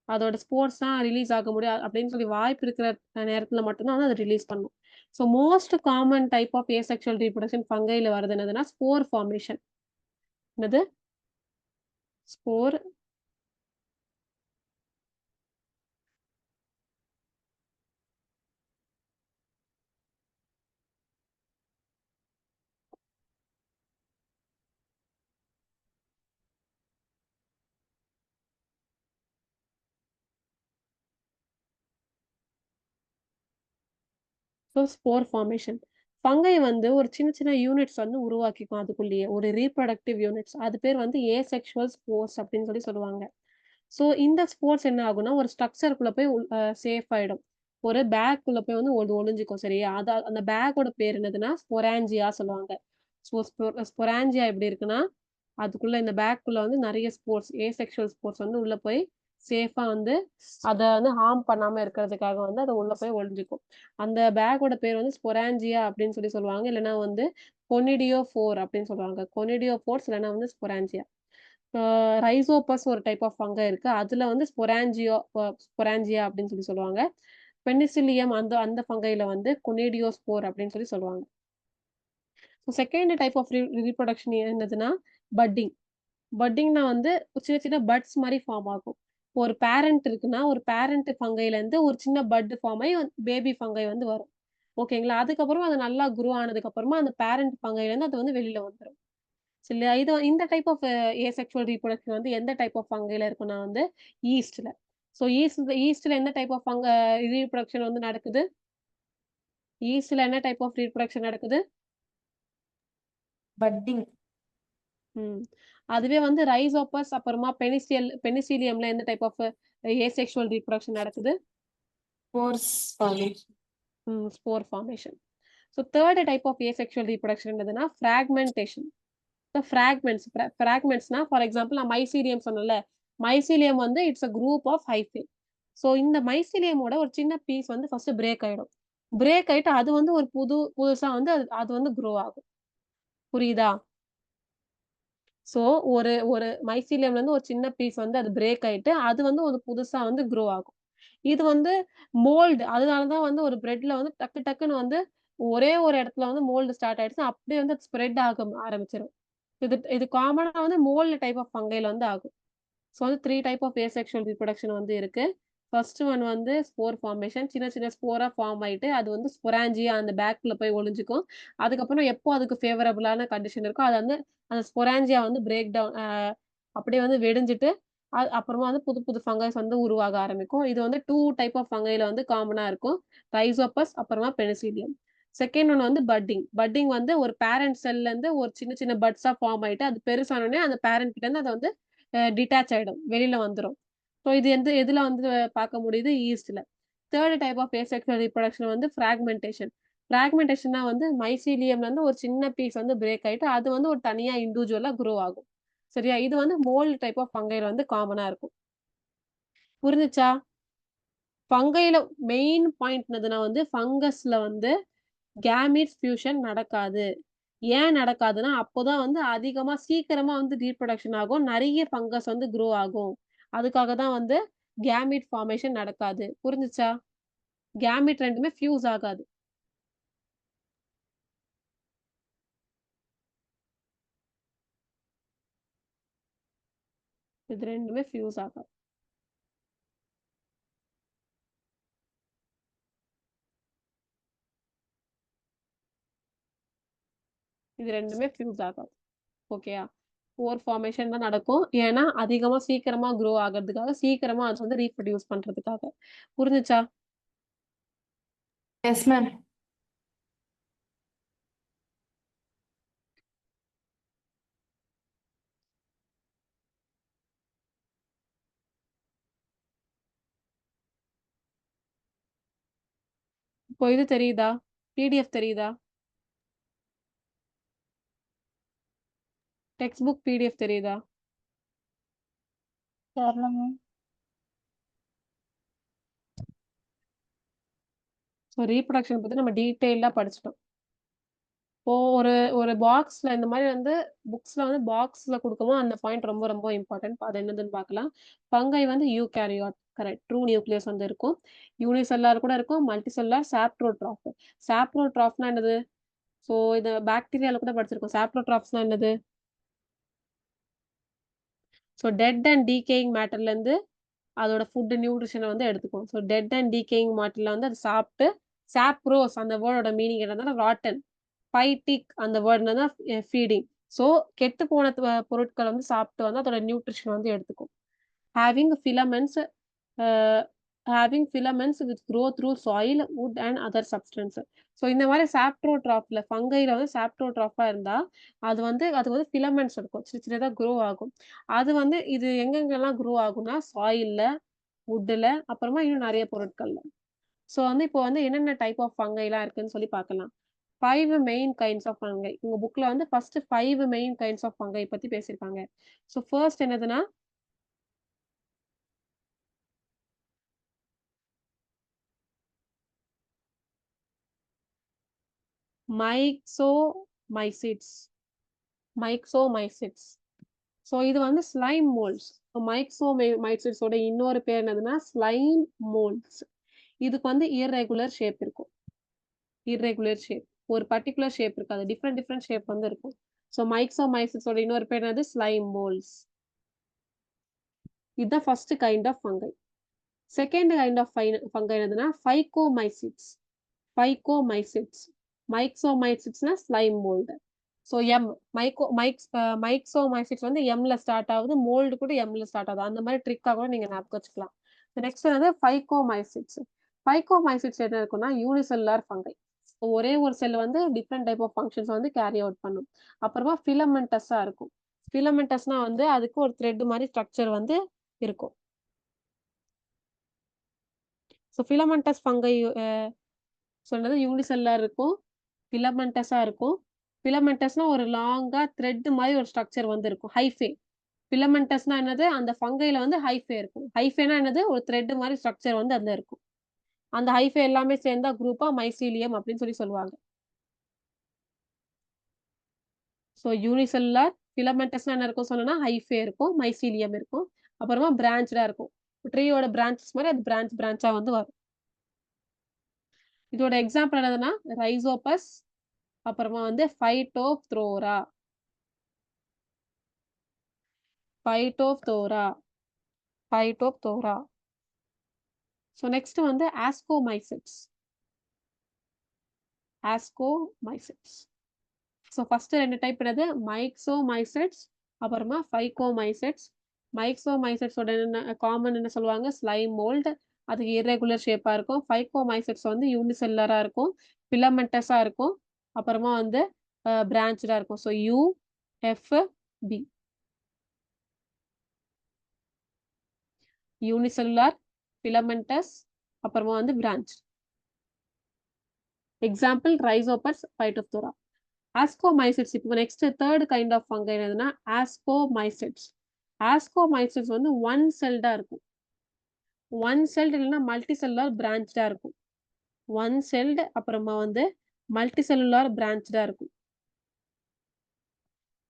அதோட ஸ்போர்ட்ஸ்லாம் ரிலீஸ் ஆக முடியும் அப்படின்னு சொல்லி வாய்ப்பு இருக்கிற நேரத்துல மட்டும் தான் வந்து அத ரிலீஸ் பண்ணும். So most common type of asexual reproduction ஃபங்கைல வருது என்னதுன்னா, ஸ்போர் ஃபார்மேஷன். என்னது? Spore so spore formation. Fungi வந்து ஒரு சின்ன சின்ன யூனிட்ஸ் வந்து உருவாக்கிக்கும் அதுக்குள்ளேயே. ஒரு ரீப்ரொடக்டிவ் யூனிட்ஸ். அது பேர் வந்து ஏசெக்சுவல் ஸ்போர்ஸ் அப்படின்னு சொல்லி சொல்லுவாங்க. ஸோ இந்த ஸ்போர்ட்ஸ் என்ன ஆகும்னா, ஒரு ஸ்ட்ரக்சர்க்குள்ள போய் சேஃப் ஆயிடும். ஒரு பேக்குள்ள போய் வந்து ஒளிஞ்சுக்கும் சரியா? அந்த பேக்கோட பேர் என்னதுன்னா, ஸ்பொரான்ஜியா சொல்லுவாங்க. ஸ்பொரான்ஜியா எப்படி இருக்குன்னா, அதுக்குள்ள இந்த பேக்குள்ள வந்து நெறைய ஸ்போர்ட்ஸ், ஏசெக்சுவல் ஸ்போர்ட்ஸ் வந்து உள்ள போய் சேஃபா வந்து அத வந்து ஹார்ம் பண்ணாம இருக்கிறதுக்காக வந்து அது உள்ள போய் ஒளிஞ்சுக்கும். அந்த பேக்கோட பேர் வந்து ஸ்பொரான்ஜியா அப்படின்னு சொல்லி சொல்லுவாங்க. இல்லன்னா வந்து கொனிடியோஃபோர் அப்படின்னு சொல்லுவாங்க. கொனிடியோஃபோர்ஸ் இல்லன்னா வந்து ஸ்பொரான்ஜியா. ஆ ரைசோபஸ் ஒரு டைப் ஆஃப் ஃபங்கை இருக்கு. அதுல வந்து ஸ்பொரான்ஜியா அப்படின்னு சொல்லி சொல்லுவாங்க. பெனிசிலியம் அந்த அந்த ஃபங்கைல வந்து கொனிடியோஸ்போர் அப்படின்னு சொல்லி சொல்லுவாங்க. செகண்ட் டைப் ஆஃப் ரீப்ரொடக்ஷன் என்னதுன்னா, பட்டிங். பட்டிங்னா வந்து சின்ன சின்ன பட்ஸ் மாரி ஃபார்ம் ஆகும். ஒரு பேரண்ட் இருக்குன்னா, ஒரு பேரண்ட் ஃபங்கைலேருந்து ஒரு சின்ன பட் ஃபார்ம் ஆயி பேபி ஃபங்கை வந்து வரும். ஓகேங்களா? அதுக்கப்புறம் அது நல்லா குரோ ஆனதுக்கு அப்புறமா அந்த பேரண்ட் ஃபங்கைலேருந்து அது வந்து வெளில வந்துரும். சரியா? இந்த டைப் ஆஃப் ஏசெக்சுவல் ரீப்ரொடக்ஷன் வந்து எந்த டைப் ஆஃப் ஃபங்கைல இருக்குன்னா வந்து ஈஸ்ட்ல. ஸோ ஈஸ்ட்ல எந்த டைப் ஆஃப் ரீப்ரொடக்ஷன் வந்து நடக்குது? ஈஸ்ட்ல என்ன டைப் ஆஃப் ரீப்ரொடக்ஷன் நடக்குது?
பட்டிங்.
ம். அதுவே வந்து ரைசோபஸ் அப்புறமா பெனிசிலியம்ல எந்த டைப் ஆஃப் ஏசெக்சுவல் ரீப்ரொடக்ஷன் நடக்குது?
ஃபோர்ஸ் formation.
Spore formation. So 3 type of asexual reproduction என்னதுன்னா, ஃப்ராக்மென்டேஷன். இப்போ ஃப்ராக்மெண்ட்ஸ்னா ஃபார் எக்ஸாம்பிள் நான் மைசீலியம் சொன்னேன்ல. மைசீலியம் வந்து it's a group of hyphae. So இந்த மைசீலியமோட ஒரு சின்ன பீஸ் வந்து ஃபர்ஸ்ட் பிரேக் ஆயிடும். பிரேக் ஆயிட்டு அது வந்து ஒரு புதுசா வந்து அது அது வந்து குரோ ஆகும். புரியுதா? ஸோ ஒரு ஒரு மைசீலியம்லேருந்து ஒரு சின்ன பீஸ் வந்து அது பிரேக் ஆயிட்டு, அது வந்து ஒரு புதுசா வந்து குரோ ஆகும். இது வந்து மோல்டு. அதனால தான் வந்து ஒரு பிரெட்ல வந்து டக்கு டக்குன்னு வந்து ஒரே ஒரு இடத்துல வந்து மோல்டு ஸ்டார்ட் ஆயிடுச்சுன்னா, அப்படியே வந்து ஸ்ப்ரெட் ஆக ஆரம்பிச்சுரும். இது இது காமனா வந்து மோல்டு டைப் ஆஃப் ஃபங்கைல வந்து ஆகும். ஸோ வந்து 3 டைப் ஆஃப் ஏசெக்சுவல் ரீப்ரொடக்ஷன் வந்து இருக்கு. ஃபர்ஸ்ட் ஒன் வந்து ஸ்போர் ஃபார்மேஷன். சின்ன சின்ன ஸ்போரா ஃபார்ம் ஆயிட்டு, அது வந்து ஸ்பொரான்ஜியா அந்த பேக்ல போய் ஒளிஞ்சுக்கும். அதுக்கப்புறம் எப்போ அதுக்கு ஃபேவரபிளான கண்டிஷன் இருக்கோ, அது வந்து அந்த ஸ்பொரான்ஜியா வந்து பிரேக் டவுன் அப்படியே வந்து வெடிஞ்சிட்டு, அப்புறமா வந்து புது புது ஃபங்கஸ் வந்து உருவாக ஆரம்பிக்கும். இது வந்து 2 டைப் ஆஃப் ஃபங்கைல வந்து காமனா இருக்கும். ரைசோபஸ் அப்புறமா பெனிசிலியம். செகண்ட் ஒன் வந்து பட்டிங். பட்டிங் வந்து ஒரு பேரண்ட் செல்லேருந்து ஒரு சின்ன சின்ன பட்ஸா ஃபார்ம் ஆயிட்டு, அது பெருசானோனே அந்த பேரண்ட் கிட்டேருந்து அத வந்து டிட்டாச் ஆயிடும். வெளில வந்துரும். ஸோ இது எதுல வந்து பார்க்க முடியுது? ஈஸ்ட்ல. 3 டைப் ஆஃப் ஏசெக்சுவல் ரீப்ரொடக்ஷன் வந்து ஃப்ராக்மென்டேஷன். ஃப்ராக்மென்டேஷன்னா வந்து மைசீலியம்லேருந்து ஒரு சின்ன பீஸ் வந்து பிரேக் ஆயிட்டு, அது வந்து ஒரு தனியா இண்டிவிஜுவலா குரோ ஆகும். சரியா? இது வந்து மோல்டு டைப் ஆஃப் ஃபங்கைல வந்து காமனா இருக்கும். புரிஞ்சுச்சா? ஃபங்கைல மெயின் பாயிண்ட் என்னதுன்னா வந்து, ஃபங்கஸ்ல வந்து கேமீட்ஸ் ஃபியூஷன் நடக்காது. ஏன் நடக்காதுன்னா, அப்போதான் வந்து அதிகமா சீக்கிரமா வந்து ரீப்ரொடக்ஷன் ஆகும். நெறைய ஃபங்கஸ் வந்து குரோ ஆகும். அதுக்காக தான் வந்து கேமீட் ஃபார்மேஷன் நடக்காது. புரிஞ்சுச்சா? கேமீட் 2மே ஃபியூஸ் ஆகாது. இது 2மே ஃபியூஸ் ஆகாது. இது 2மே ஃபியூஸ் ஆகாது. ஓகேயா? ஸ்போர் ஃபார்மேஷன் தான் நடக்கும். ஏன்னா, அதிகமா சீக்கிரமா குரோ ஆகுறதுக்காக, சீக்கிரமா அது வந்து ரீப்ரொடியூஸ் பண்றதுக்காக. புரிஞ்சுச்சா?
Yes ma'am.
இப்போ இது தெரியுதா? பிடிஎஃப் தெரியுதா? டெக்ஸ்ட் புக் பிடிஎஃப் தெரியுதா?
தெரியல மேம்.
ஸோ ரீப்ரொடக்ஷன் பத்தி நம்ம டீட்டெயிலா படிச்சிட்டோம். இப்போ ஒரு ஒரு பாக்ஸ்ல இந்த மாதிரி வந்து புக்ஸ்ல வந்து பாக்ஸ்ல கொடுக்கவும் அந்த பாயிண்ட் ரொம்ப ரொம்ப இம்பார்ட்டன்ட். அது என்னதுன்னு பார்க்கலாம். ஃபங்கை வந்து யூகேரியாட், கரெக்ட். ட்ரூ நியூக்ளியஸ் வந்து இருக்கும். யூனிசெல்லார் கூட இருக்கும், மல்டிசெல்லார், சாப்ரோட்ராஃப். சாப்ரோட்ராஃப்னா என்னது? ஸோ இது பாக்டீரியால கூட படிச்சிருக்கோம். சாப்ரோட்ராஃப்ஸ்னா என்னது? ஸோ டெட் அண்ட் டீகேயிங் மேட்டர்ல இருந்து அதோட ஃபுட் நியூட்ரிஷனை வந்து எடுத்துக்கும். ஸோ டெட் அண்ட் டீகேயிங் மேட்டர்ல வந்து அது சாப்பிட்டு, சாப்ரோஸ் அந்த வேர்டோட மீனிங் என்னன்னா ராட்டன், பைட்டிக் அந்த வேர்ட் என்னன்னா ஃபீடிங். ஸோ கெட்டு போன பொருட்களை வந்து சாப்பிட்டு வந்து அதோட நியூட்ரிஷன் வந்து எடுத்துக்கும். Having filaments having filaments with grow through soil, would and other substance. So இந்த மாதிரி சாப்ட்ரோட்ராஃப்ல ஃபங்கைல வந்து சாப்ட்ரோட்ராஃபா இருந்தா அது வந்து ஃபிலமெண்ட்ஸ் இருக்கும், சின்ன சின்னதா க்ரோ ஆகும். அது வந்து இது எங்கெங்கெல்லாம் க்ரோ ஆகும்னா சாயில்ல, வுட்ல, அப்புறமா இன்னும் நிறைய பொருட்கள்ல. ஸோ வந்து இப்போ வந்து என்னென்ன டைப் ஆஃப் ஃபங்கைலாம் இருக்குன்னு சொல்லி பார்க்கலாம். 5 மெயின் கைண்ட்ஸ் ஆஃப் ஃபங்கை. உங்க புக்ல வந்து first 5 main kinds of fungi பத்தி பேசியிருக்காங்க. ஸோ ஃபர்ஸ்ட் என்னதுன்னா மைக்ஸோமைசிட்ஸ். மைக்ஸோமைசிட்ஸ். ஸோ இது வந்து ஸ்லைம் மோல்ட்ஸ். மைக்ஸோமைசிட்ஸோட இன்னொரு பேர் என்னதுன்னா ஸ்லைம் மோல்ட்ஸ். இதுக்கு வந்து இர்ரெகுலர் ஷேப் இருக்கும். இர்ரெகுலர் ஷேப், ஒரு பர்டிகுலர் ஷேப் இருக்காது, டிஃப்ரெண்ட் டிஃப்ரெண்ட் ஷேப் வந்து இருக்கும். ஸோ மைக்ஸோமைசிட்ஸோட இன்னொரு பேர் என்னது? Slime moulds. இதுதான் first kind of fungi. Second kind of fungi என்னதுன்னா ஃபைகோமைசிட்ஸ். ஃபைகோமைசிட்ஸ். மைக்ஸோமைசிட்ஸ்னா slime mould. So M myxomycetes வந்து எம்ல ஸ்டார்ட் ஆகுது, மோல்டு கூட எம்ல ஸ்டார்ட் ஆகுது. அந்த மாதிரி ட்ரிக்காக கூட நீங்க ஞாபகம் வச்சுக்கலாம். நெக்ஸ்ட் வந்து ஃபைகோமைசிட்ஸ். ஃபைகோமைசிட்ஸ் என்ன இருக்குன்னா யூனிசெல்லார் ஃபங்கை. ஒரே ஒரு செல் வந்து டிஃப்ரெண்ட் டைப் ஆஃப் ஃபங்க்ஷன்ஸ் வந்து கேரி அவுட் பண்ணும். அப்புறமா ஃபிலமெண்டஸா இருக்கும். ஃபிலமெண்டஸ்னா வந்து அதுக்கு ஒரு த்ரெட் மாதிரி ஸ்ட்ரக்சர் வந்து இருக்கும். ஸோ ஃபிலமெண்டஸ் ஃபங்கை சொன்னது யூனிசெல்லார் இருக்கும், ஃபிலமெண்டஸா இருக்கும். ஃபிலமெண்டஸ்னா ஒரு லாங்கா த்ரெட் மாதிரி ஒரு ஸ்ட்ரக்சர் வந்து இருக்கும், ஹைஃபே. ஃபிலமெண்டஸ்னா என்னது? அந்த ஃபங்கைல வந்து ஹைஃபே இருக்கும். ஹைஃபேனா என்னது? ஒரு த்ரெட் மாதிரி ஸ்ட்ரக்சர் வந்து அதுல இருக்கும். அந்த ஹைஃபே எல்லாமே சேர்ந்தா குரூப்பா மைசீலியம் அப்படின்னு சொல்லி சொல்லுவாங்க. ஸோ யூனிசெல்லார் ஃபிலமெண்டஸ்னா என்ன இருக்கும் சொன்னா ஹைஃபே இருக்கும், மைசீலியம் இருக்கும், அப்புறமா பிரான்ச்சா இருக்கும். ட்ரீயோட பிரான்ச்சஸ் மாதிரி அது பிரான்ச்சா வந்து வரும். இதோட எக்ஸாம்பிள் என்னதுன்னா ரைசோபஸ், அப்புறமா வந்து Phytophthora. Phytophthora. Phytophthora. So next வந்து ஆஸ்கோமைசிட்ஸ். ஆஸ்கோமைசிட்ஸ். ஸோ ஃபர்ஸ்ட் ரெண்டு டைப் என்னது? மைக்ஸோமைசிட்ஸ், அப்புறமா ஃபைகோமைசிட்ஸ். மைக்ஸோமைசிட்ஸோட என்ன காமன் என்ன சொல்லுவாங்க? Slime mould. அதுக்கு இர்ரெகுலர் ஷேப்பா இருக்கும். ஃபைகோமைசிட்ஸ் வந்து யூனிசெல்லரா இருக்கும், ஃபிலமெண்டஸா இருக்கும், அப்புறமா வந்து பிரான்ச்சா இருக்கும். So U F B. Unicellular, filamentous, அப்புறமா வந்து branch. Example Rhizopus, Phytophthora. Ascomycetes. இப்போ next third kind of fungi என்னதுன்னா ஆஸ்கோமைசிட்ஸ். ஆஸ்கோமைசிட்ஸ் வந்து ஒன் செல்டா இருக்கும். ஒன் செல்ட் இல்லைன்னா மல்டி செல்லுலார் பிரான்ச்சா இருக்கும். ஒன் செல்ட் அப்புறமா வந்து மல்டி செல்லுலார் பிரான்ச்சா இருக்கும்.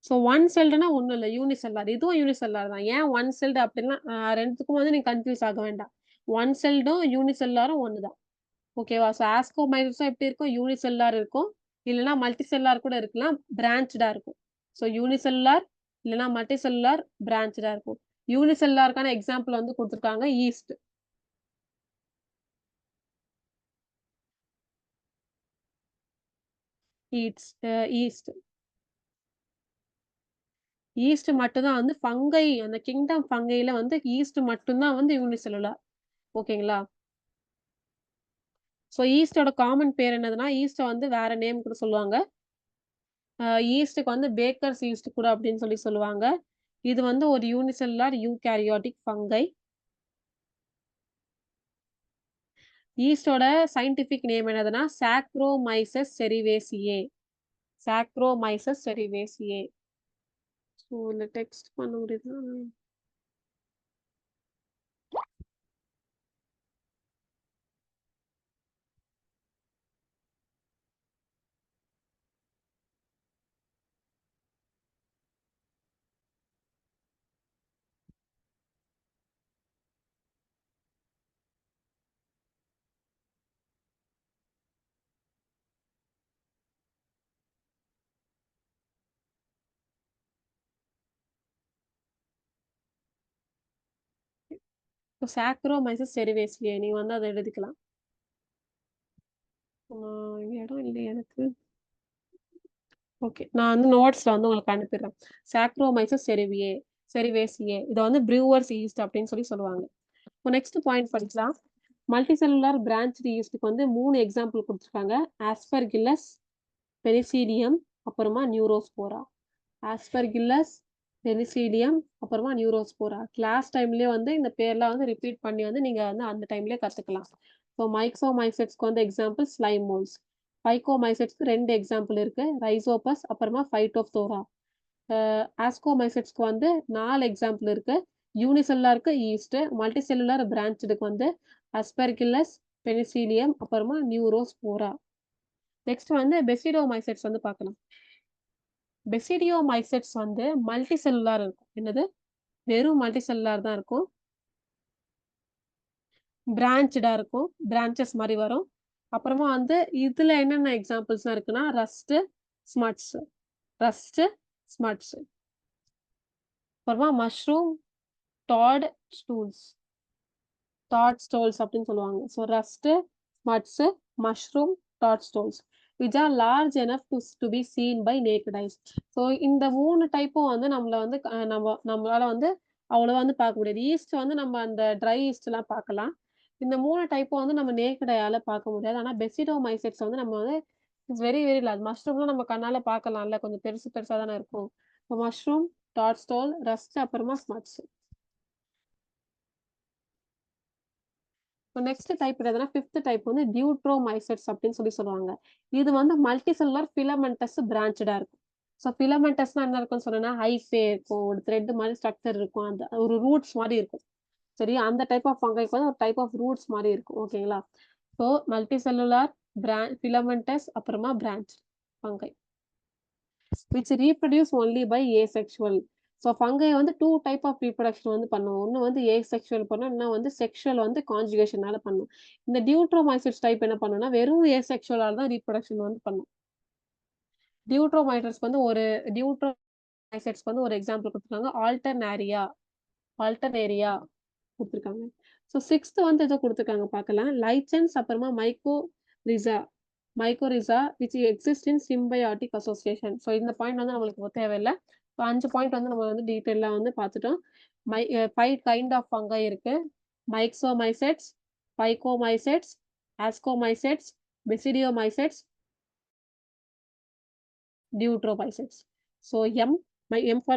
ஸோ ஒன் செல்டுனா ஒன்றும் இல்லை, யூனிசெல்லார். இதுவும் யூனிசெல்லார் தான். ஏன் ஒன் செல்டு அப்படின்னா ரெண்டுத்துக்கும் வந்து நீங்க கன்ஃபியூஸ் ஆக வேண்டாம். ஒன் செல்டும் யூனிசெல்லாரும் ஒன்று தான். ஓகேவா? ஸோ ஆஸ்கோமைசிட்ஸும் எப்படி இருக்கும்? யூனிசெல்லார் இருக்கும், இல்லைன்னா மல்டி செல்லார் கூட இருக்கலாம், பிரான்ச்சா இருக்கும். ஸோ யூனிசெல்லார் இல்லைன்னா மல்டி செல்லார் பிரான்ச்சா இருக்கும். யூனிசெல்லாருக்கான எக்ஸாம்பிள் வந்து கொடுத்துருக்காங்க ஈஸ்ட். ஈஸ்ட். ஈஸ்ட் மட்டும்தான் வந்து ஃபங்கை, அந்த கிங்டம் ஃபங்கைல வந்து ஈஸ்ட் மட்டும்தான் வந்து யூனிசெல்லுலார். ஓகேங்களா? ஸோ ஈஸ்டோட காமன் பேர் என்னதுன்னா, ஈஸ்ட வந்து வேற நேம் கூட சொல்லுவாங்க. ஈஸ்டுக்கு வந்து பேக்கர்ஸ் ஈஸ்ட் கூட அப்படின்னு சொல்லி சொல்லுவாங்க. இது வந்து ஒரு யூனிசெல்லுலார் யூகேரியாட்டிக் ஃபங்கை. ஈஸ்டோட சயின்டிபிக் நேம் என்னதுன்னா சாக்ரோமைசஸ் செரிவேசியே. சாக்ரோமைசஸ் செரிவேசியே. ஸோ இந்த டெக்ஸ்ட் பண்ண முடியுதா? இப்போ சாக்ரோமைசஸ் செரிவேசியே நீ வந்து அதை எழுதிக்கலாம். இங்க இடம் இல்லையே எனக்கு. ஓகே, நான் வந்து நோட்ஸ்ல வந்து உங்களுக்கு அனுப்பிடுறேன். சாக்ரோமைசஸ் செரிவேசியே இதை வந்து ப்ரூவர்ஸ் ஈஸ்ட் அப்படின்னு சொல்லுவாங்க. இப்போ நெக்ஸ்ட் பாயிண்ட் படிக்கலாம். மல்டிசெல்லுலார் பிரான்ச்டு ஈஸ்டுக்கு வந்து 3 எக்ஸாம்பிள் கொடுத்துருக்காங்க. ஆஸ்பர்கில்லஸ், பெனிசிலியம், அப்புறமா நியூரோஸ்போரா. ஆஸ்பர்கில்லஸ், பெனிசிலியம், அப்புறமா நியூரோஸ்போரா. கிளாஸ் டைம்லயே வந்து இந்த பேர்லாம் வந்து ரிப்பீட் பண்ணி வந்து நீங்க வந்து அந்த டைம்லயே கத்துக்கலாம். ஸோ மைக்சோமைசெட்ஸ்க்கு வந்து எக்ஸாம்பிள் ஸ்லைம் மோல்ஸ். பைக்கோமைசெட்ஸ்க்கு 2 எக்ஸாம்பிள் இருக்கு, ரைசோபஸ் அப்புறமா ஃபைட்டோப்தோரா. ஆஸ்கோமைசெட்ஸ்க்கு வந்து 4 எக்ஸாம்பிள் இருக்கு. யூனிசெல்லாருக்கு ஈஸ்ட், மல்டிசெல்லுலார் பிரான்ச்சுக்கு வந்து அஸ்பர்கில்லஸ், பெனிசிலியம், அப்புறமா நியூரோஸ்போரா. நெக்ஸ்ட் வந்து பெசிடோமைசெட்ஸ் வந்து பார்க்கலாம். பெசிடியோமைசெட்ஸ் வந்து மல்டிசெல்லுலார் இருக்கும். என்னது? வெறும் மல்டிசெல்லுலார் தான் இருக்கும். பிரான்ச்சடா இருக்கும், பிரான்ச்சஸ் மாதிரி வரும். அப்புறமா வந்து இதுல என்னென்ன எக்ஸாம்பிள்ஸ்லாம் இருக்குன்னா ரஸ்ட், ஸ்மட்ஸ். Rust, smuts. அப்புறமா mushroom, toadstools. Toadstools அப்படின்னு சொல்லுவாங்க. So rust, smuts, mushroom, toadstools which are large enough to be seen by naked eyes. So இந்த 3 டைப்பும் வந்து நம்மள வந்து நம்மளால வந்து அவ்வளவா வந்து பார்க்க முடியாது. ஈஸ்ட் வந்து நம்ம அந்த ட்ரை ஈஸ்ட் எல்லாம் பார்க்கலாம். இந்த 3 டைப்பும் வந்து நம்ம நேக்கட் ஐயால பார்க்க முடியாது. ஆனா பெசிடோமைசெட்ஸ் வந்து நம்ம வந்து இட்ஸ் வெரி வெரி லார்ஜ். மஷ்ரூம்லாம் நம்ம கண்ணால பார்க்கலாம்ல, கொஞ்சம் பெருசு பெருசா தானே இருக்கும். இப்போ மஷ்ரூம், டாட் ஸ்டோல், ரஸ்ட், அப்புறமா ஸ்மட்ஸ். இப்போ நெக்ஸ்ட் டைப் என்னதுன்னா 5th டைப் வந்து டியூட்ரோமைசெட்ஸ் அப்படின்னு சொல்லுவாங்க. இது வந்து மல்டிசெல்லுலர் ஃபிலமெண்டஸ் பிரான்ச்சடா இருக்கும். ஸோ ஃபிலமெண்டஸ்னா என்ன இருக்கும்னு சொன்னா ஹைஃபே இருக்கும், ஒரு த்ரெட் மாதிரி ஸ்ட்ரக்சர் இருக்கும், அந்த ஒரு ரூட்ஸ் மாதிரி இருக்கும். சரி, அந்த டைப் ஆஃப் ஃபங்கைக்கு வந்து ஒரு டைப் ஆஃப் ரூட்ஸ் மாதிரி இருக்கும். ஓகேங்களா? ஸோ மல்டிசெல்லுலார் ஃபிலமெண்டஸ் அப்புறமா branch fungi which reproduce only by asexual. So fungi வந்து 2 டைப் ஆஃப் ரீப்ரொடக்ஷன் வந்து பண்ணும். ஒன்று வந்து ஏசெக்சுவல் பண்ணும், இன்னும் வந்து செக்ஷுவல் வந்து கான்ஜுகேஷனால பண்ணும். இந்த டியூட்ரோமைசெட்ஸ் டைப் என்ன பண்ணும்னா வெறும் ஏசெக்சுவலால தான் ரீப்ரொடக்ஷன் வந்து பண்ணும். டியூட்ரோமைசெட்ஸ்க்கு வந்து ஒரு எக்ஸாம்பிள் கொடுத்துருக்காங்க. ஆல்டர்னேரியா கொடுத்துருக்காங்க. ஸோ 6th வந்து ஏதோ கொடுத்துருக்காங்க பார்க்கலாம். லைச்சன்ஸ் அப்புறமா mycorrhiza which exist in symbiotic association. So இந்த பாயிண்ட் வந்து நம்மளுக்கு தேவையில்லை. ஸோ 5 பாயிண்ட் வந்து நம்ம வந்து டீட்டெயிலாக வந்து பார்த்துட்டோம். 5 கைண்ட் ஆஃப் ஃபங்கை இருக்கு. Myxomycetes, phycomycetes, ascomycetes, basidiomycetes, deuteromycetes. So M for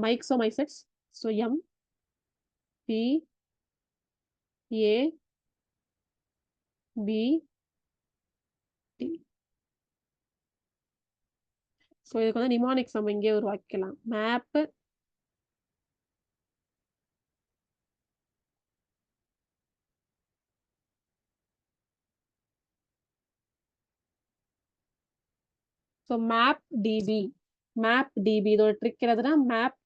myxomycetes. So M, P, A, B, T. So இதுக்கு வந்து நிமானிக்ஸ் நம்ம இங்கே உருவாக்கலாம். மேப், ஸோ மேப் டிபி இதோட ட்ரிக் என்னதுன்னா map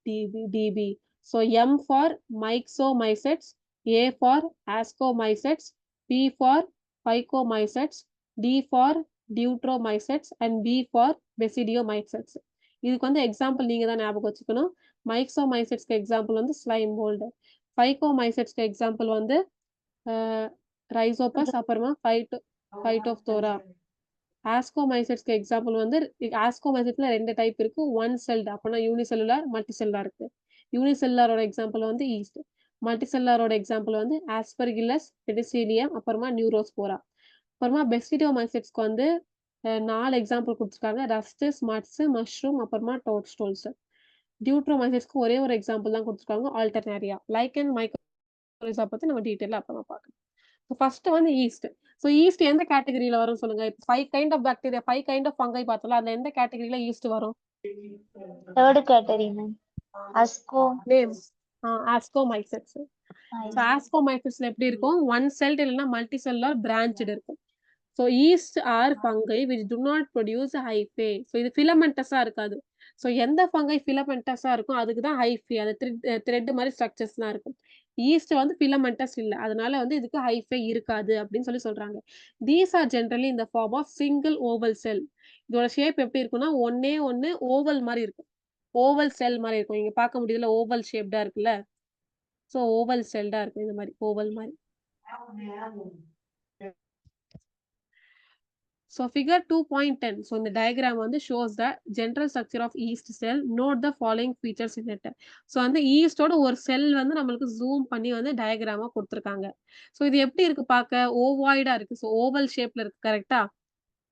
DB. So M for myxomycetes, A for ascomycetes, P for phycomycetes, D for deuteromycetes and B for basidiomycetes. இதுக்கு வந்து example நீங்க தான் ஞாபகம் வச்சுக்கணும். மைக்சோமைசெட்ஸ்க்கு எக்ஸாம்பிள் வந்து ஸ்லைம் மோல்டு. பைக்கோமைசெட்ஸ்க்கு எக்ஸாம்பிள் வந்து ரைசோபஸ் அப்புறமா ஃபைட்டோப்தோரா. ஆஸ்கோமைசெட்ஸ்க்கு எக்ஸாம்பிள் வந்து ஆஸ்கோமைசெட்ஸ்ல 2 டைப் இருக்கு. ஒன் செல்டு அப்படின்னா யூனிசெல்லுலார், மல்டிசெல்லுலார் இருக்கு. யூனிசெல்லுலாரோட எக்ஸாம்பிள் வந்து ஈஸ்ட், மல்டிசெல்லுலாரோட எக்ஸாம்பிள் வந்து ஆஸ்பர்கில்லஸ், பெனிசிலியம், அப்புறமா நியூரோஸ்போரா. அப்புறமா பெசிடியோமைசெட்ஸ்க்கு வந்து 4 எக்ஸாம்பிள் கொடுத்துருக்காங்க. ரஸ்ட், ஸ்மட்ஸ், மஷ்ரூம், அப்புறமா டோட்ஸ்டோல்ஸ். டியூட்ரோமைசெட்ஸ்க்கு ஒரே ஒரு எக்ஸாம்பிள் தான் கொடுத்துருக்காங்க, ஆல்டர்னேரியா. லைக்கன் மைக்ரோரிசா பத்தி நம்ம டீட்டெயிலாக அப்புறமா பார்க்கலாம். ஃபர்ஸ்ட் வந்து ஈஸ்ட். ஸோ ஈஸ்ட் எந்த கேட்டகரியில வரும் சொல்லுங்க. இப்போ 5 kind of bacteria, 5 kind of fungi பார்த்தோம்ல, அதுல எந்த கேட்டகரியில ஈஸ்ட் வரும்?
Third category, ma'am. Asco.
Name ascomycetes. So ஆஸ்கோமைசெட்ஸ்ல எப்படி இருக்கும், ஒன் செல்ட் இல்லைன்னா மல்டி செல்லுலார் பிரான்ச்டு இருக்கும். So yeast or fungi which do not produce hyphae. So இது ஃபிலமெண்டஸா இருக்காது. ஸோ எந்த ஃபங்கை ஃபிலமெண்டஸா இருக்கும் அதுக்கு தான் ஹைஃபே, அது த்ரெட் மாதிரி ஸ்ட்ரக்சர்ஸ்லாம் இருக்கும். ஈஸ்ட் வந்து ஃபிலமெண்டஸ் இல்ல, அதனால வந்து இதுக்கு ஹைஃபே இருக்காது அப்படின்னு சொல்றாங்க. தீஸ் ஆர் ஜென்ரலி இந்த ஃபார்ம் ஆஃப் சிங்கிள் ஓவல் செல். இதோட ஷேப் எப்படி இருக்கும்னா ஒன்னே ஒன்னு ஓவல் மாதிரி இருக்கும். ஓவல் செல் மாதிரி இருக்கும். இங்க பார்க்க முடியுதுல, ஓவல் ஷேப்டா இருக்குல்ல. ஸோ ஓவல் செல்டா இருக்கும் இந்த மாதிரி, ஓவல் மாதிரி. So figure 2.10. So இந்த diagram வந்து shows the general structure of yeast cell. Note the following features in it. So அந்த yeast ஓட ஒரு செல் வந்து நம்மளுக்கு zoom பண்ணி வந்து diagram கொடுத்திருக்காங்க. So இது எப்படி இருக்கு பார்க்க, ovoid இருக்கு. So oval shapeல இருக்கு, கரெக்டா?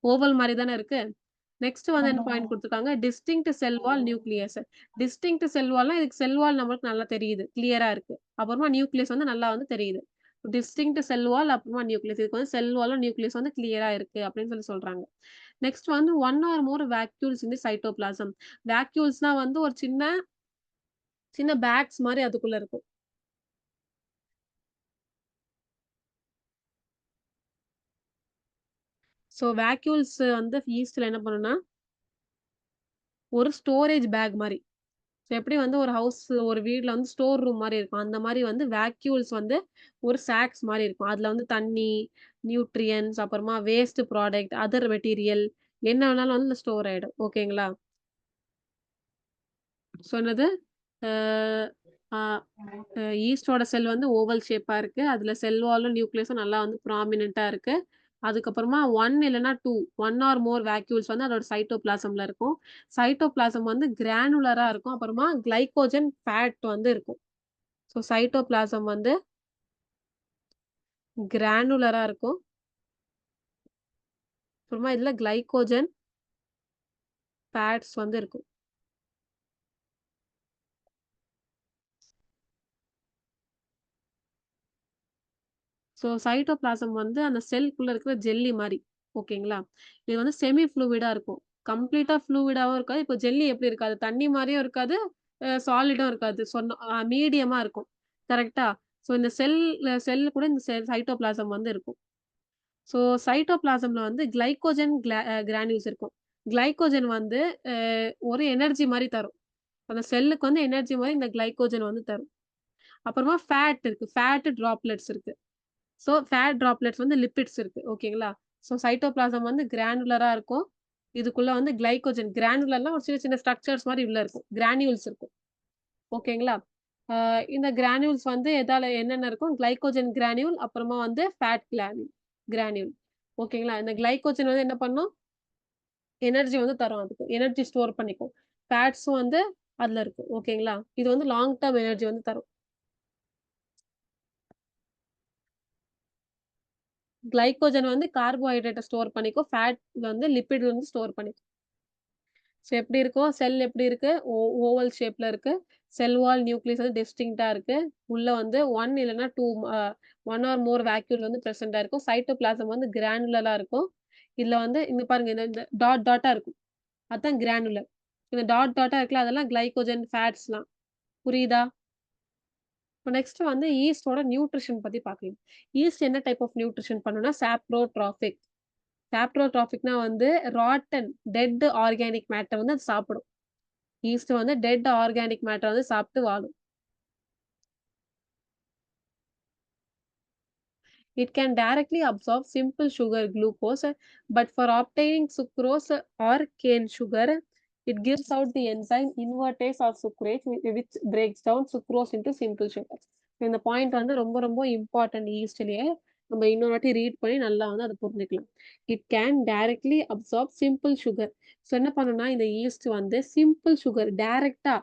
ஓவல் மாதிரி தானே இருக்கு. நெக்ஸ்ட் வந்து என்ன பாயிண்ட் கொடுத்துருக்காங்க, டிஸ்டிங்க்ட் செல் வால் நியூக்ளியஸ். டிஸ்டிங்க்ட் செல் வால்னா இதுக்கு செல் வால் நம்மளுக்கு நல்லா தெரியுது, கிளியரா இருக்கு. அப்புறமா நியூக்ளியஸ் வந்து நல்லா வந்து தெரியுது. டிஸ்டிங்க்ட் செல் வால் அப்புறமா நியூக்ளியஸ், இதுக்கு வந்து செல் வாலும் நியூக்ளியஸ் வந்து கிளியரா இருக்கு அப்படின்னு சொல்றாங்க. நெக்ஸ்ட் வந்து ஒன் ஆர் மோர் வேக்யூல்ஸ் இந்த சைட்டோபிளாசம். வேக்யூல்ஸ்னா வந்து ஒரு சின்ன சின்ன பேக்ஸ் மாதிரி அதுக்குள்ள இருக்கும். ஸோ வேக்யூல்ஸ் வந்து ஈஸ்ட்ல என்ன பண்ணுன்னா ஒரு ஸ்டோரேஜ் பேக் மாதிரி. ஸோ எப்படி வந்து ஒரு ஹவுஸ், ஒரு வீட்ல வந்து ஸ்டோர் ரூம் மாதிரி இருக்கும், அந்த மாதிரி வந்து வேக்யூல்ஸ் வந்து ஒரு சாக்ஸ் மாதிரி இருக்கும். அதுல வந்து தண்ணி, நியூட்ரியன்ஸ், அப்புறமா வேஸ்ட் ப்ராடக்ட், அதர் மெட்டீரியல் என்ன வேணாலும் வந்து ஸ்டோர் ஆயிடும். ஓகேங்களா? சொன்னது ஈஸ்டோட செல் வந்து ஓவல் ஷேப்பா இருக்கு. அதுல செல் வாலும் நியூக்ளியஸும் நல்லா வந்து ப்ராமினென்ட்டா இருக்கு. அதுக்கப்புறமா ஒன் இல்லைன்னா ஒன் ஆர் மோர் வேக்யூல்ஸ் வந்து அதோட சைட்டோபிளாசம்ல இருக்கும். சைட்டோபிளாசம் வந்து கிரானுலரா இருக்கும். அப்புறமா கிளைகோஜன் ஃபேட் வந்து இருக்கும். ஸோ சைட்டோபிளாசம் வந்து கிரானுலரா இருக்கும். அப்புறமா இதுல கிளைகோஜன் ஃபேட்ஸ் வந்து இருக்கும். ஸோ சைட்டோபிளாசம் வந்து அந்த செல்குள்ள இருக்கிற ஜெல்லி மாதிரி. ஓகேங்களா? இது வந்து செமி ஃப்ளூவிடா இருக்கும். கம்ப்ளீட்டா ஃப்ளூவிடாவும் இருக்காது. இப்போ ஜெல்லி எப்படி இருக்காது, தண்ணி மாதிரியும் இருக்காது, சாலிடும் இருக்காது. மீடியமா இருக்கும். கரெக்டா? ஸோ இந்த செல் கூட இந்த சைட்டோபிளாசம் வந்து இருக்கும். ஸோ சைட்டோபிளாசம்ல வந்து கிளைகோஜன் கிரானியூல்ஸ் இருக்கும். கிளைகோஜன் வந்து ஒரு எனர்ஜி மாதிரி தரும். அந்த செல்லுக்கு வந்து எனர்ஜி மாதிரி இந்த கிளைகோஜன் வந்து தரும். அப்புறமா ஃபேட் இருக்கு, ஃபேட் டிராப்லெட்ஸ் இருக்கு. ஸோ ஃபேட் டிராப்லெட்ஸ் வந்து லிப்பிட்ஸ் இருக்கு. ஓகேங்களா? ஸோ சைட்டோபிளாசம் வந்து கிரானுலரா இருக்கும். இதுக்குள்ள வந்து கிளைகோஜன், கிரானுலர்லாம் ஒரு சின்ன சின்ன ஸ்ட்ரக்சர்ஸ் மாதிரி உள்ள இருக்கும், கிரானியூல்ஸ் இருக்கும். ஓகேங்களா? இந்த கிரானியூல்ஸ் வந்து எதால என்னென்ன இருக்கும், கிளைகோஜன் கிரானியூல், அப்புறமா வந்து ஃபேட் கிரானியூல். ஓகேங்களா? இந்த கிளைகோஜன் வந்து என்ன பண்ணும், எனர்ஜி வந்து தரும், அதுக்கு எனர்ஜி ஸ்டோர் பண்ணிக்கும். ஃபேட்ஸும் வந்து அதுல இருக்கு. ஓகேங்களா? இது வந்து லாங் டர்ம் எனர்ஜி வந்து தரும். கிளைகோஜன் வந்து கார்போஹைட்ரேட்டை ஸ்டோர் பண்ணிக்கும், ஃபேட் வந்து லிப்பிட் வந்து ஸ்டோர் பண்ணிக்கும். ஸோ எப்படி இருக்கும், செல் எப்படி இருக்கு, ஓவல் ஷேப்ல இருக்கு. செல் வால் நியூக்ளியஸ் வந்து டிஸ்டிங்க்டா இருக்கு. உள்ள வந்து ஒன் இல்லைன்னா ஒன் ஆர் மோர் வேக்யூல் வந்து பிரசண்டா இருக்கும். சைட்டோபிளாசம் வந்து கிரானுலரா இருக்கும். இதுல வந்து இங்க பாருங்க, இந்த டாட் டாட்டா இருக்கும், அதான் கிரானுலர். இந்த டாட் டாட்டா இருக்குல்ல, அதெல்லாம் கிளைகோஜன் ஃபேட்ஸ்லாம். புரியுதா? இப்போ நெக்ஸ்ட் வந்து ஈஸ்டோட நியூட்ரிஷன் பத்தி பார்க்கலாம். ஈஸ்ட் என்ன டைப் ஆஃப் நியூட்ரிஷன் பண்ணும்னா சாப்ரோட்ராபிக். சாப்ரோட்ராபிக்னா வந்து ராட்டன் டெட் ஆர்கானிக் மேட்டர் வந்து அது சாப்பிடும். ஈஸ்ட் வந்து டெட் ஆர்கானிக் மேட்டர் வந்து சாப்பிட்டு வாழும். It can directly absorb simple sugar glucose, but for obtaining sucrose or cane sugar, it gives out the enzyme invertase or sucrase, which breaks down sucrose into simple sugar. இந்த point வந்து ரொம்ப ரொம்ப important ஈஸ்ட்லயே. நம்ம இன்னொரு வாட்டி read பண்ணி நல்லா வந்து அதை புரிஞ்சுக்கலாம். It can directly absorb simple sugar. So என்ன பண்ணுன்னா இந்த ஈஸ்ட் வந்து சிம்பிள் சுகர் டைரக்டா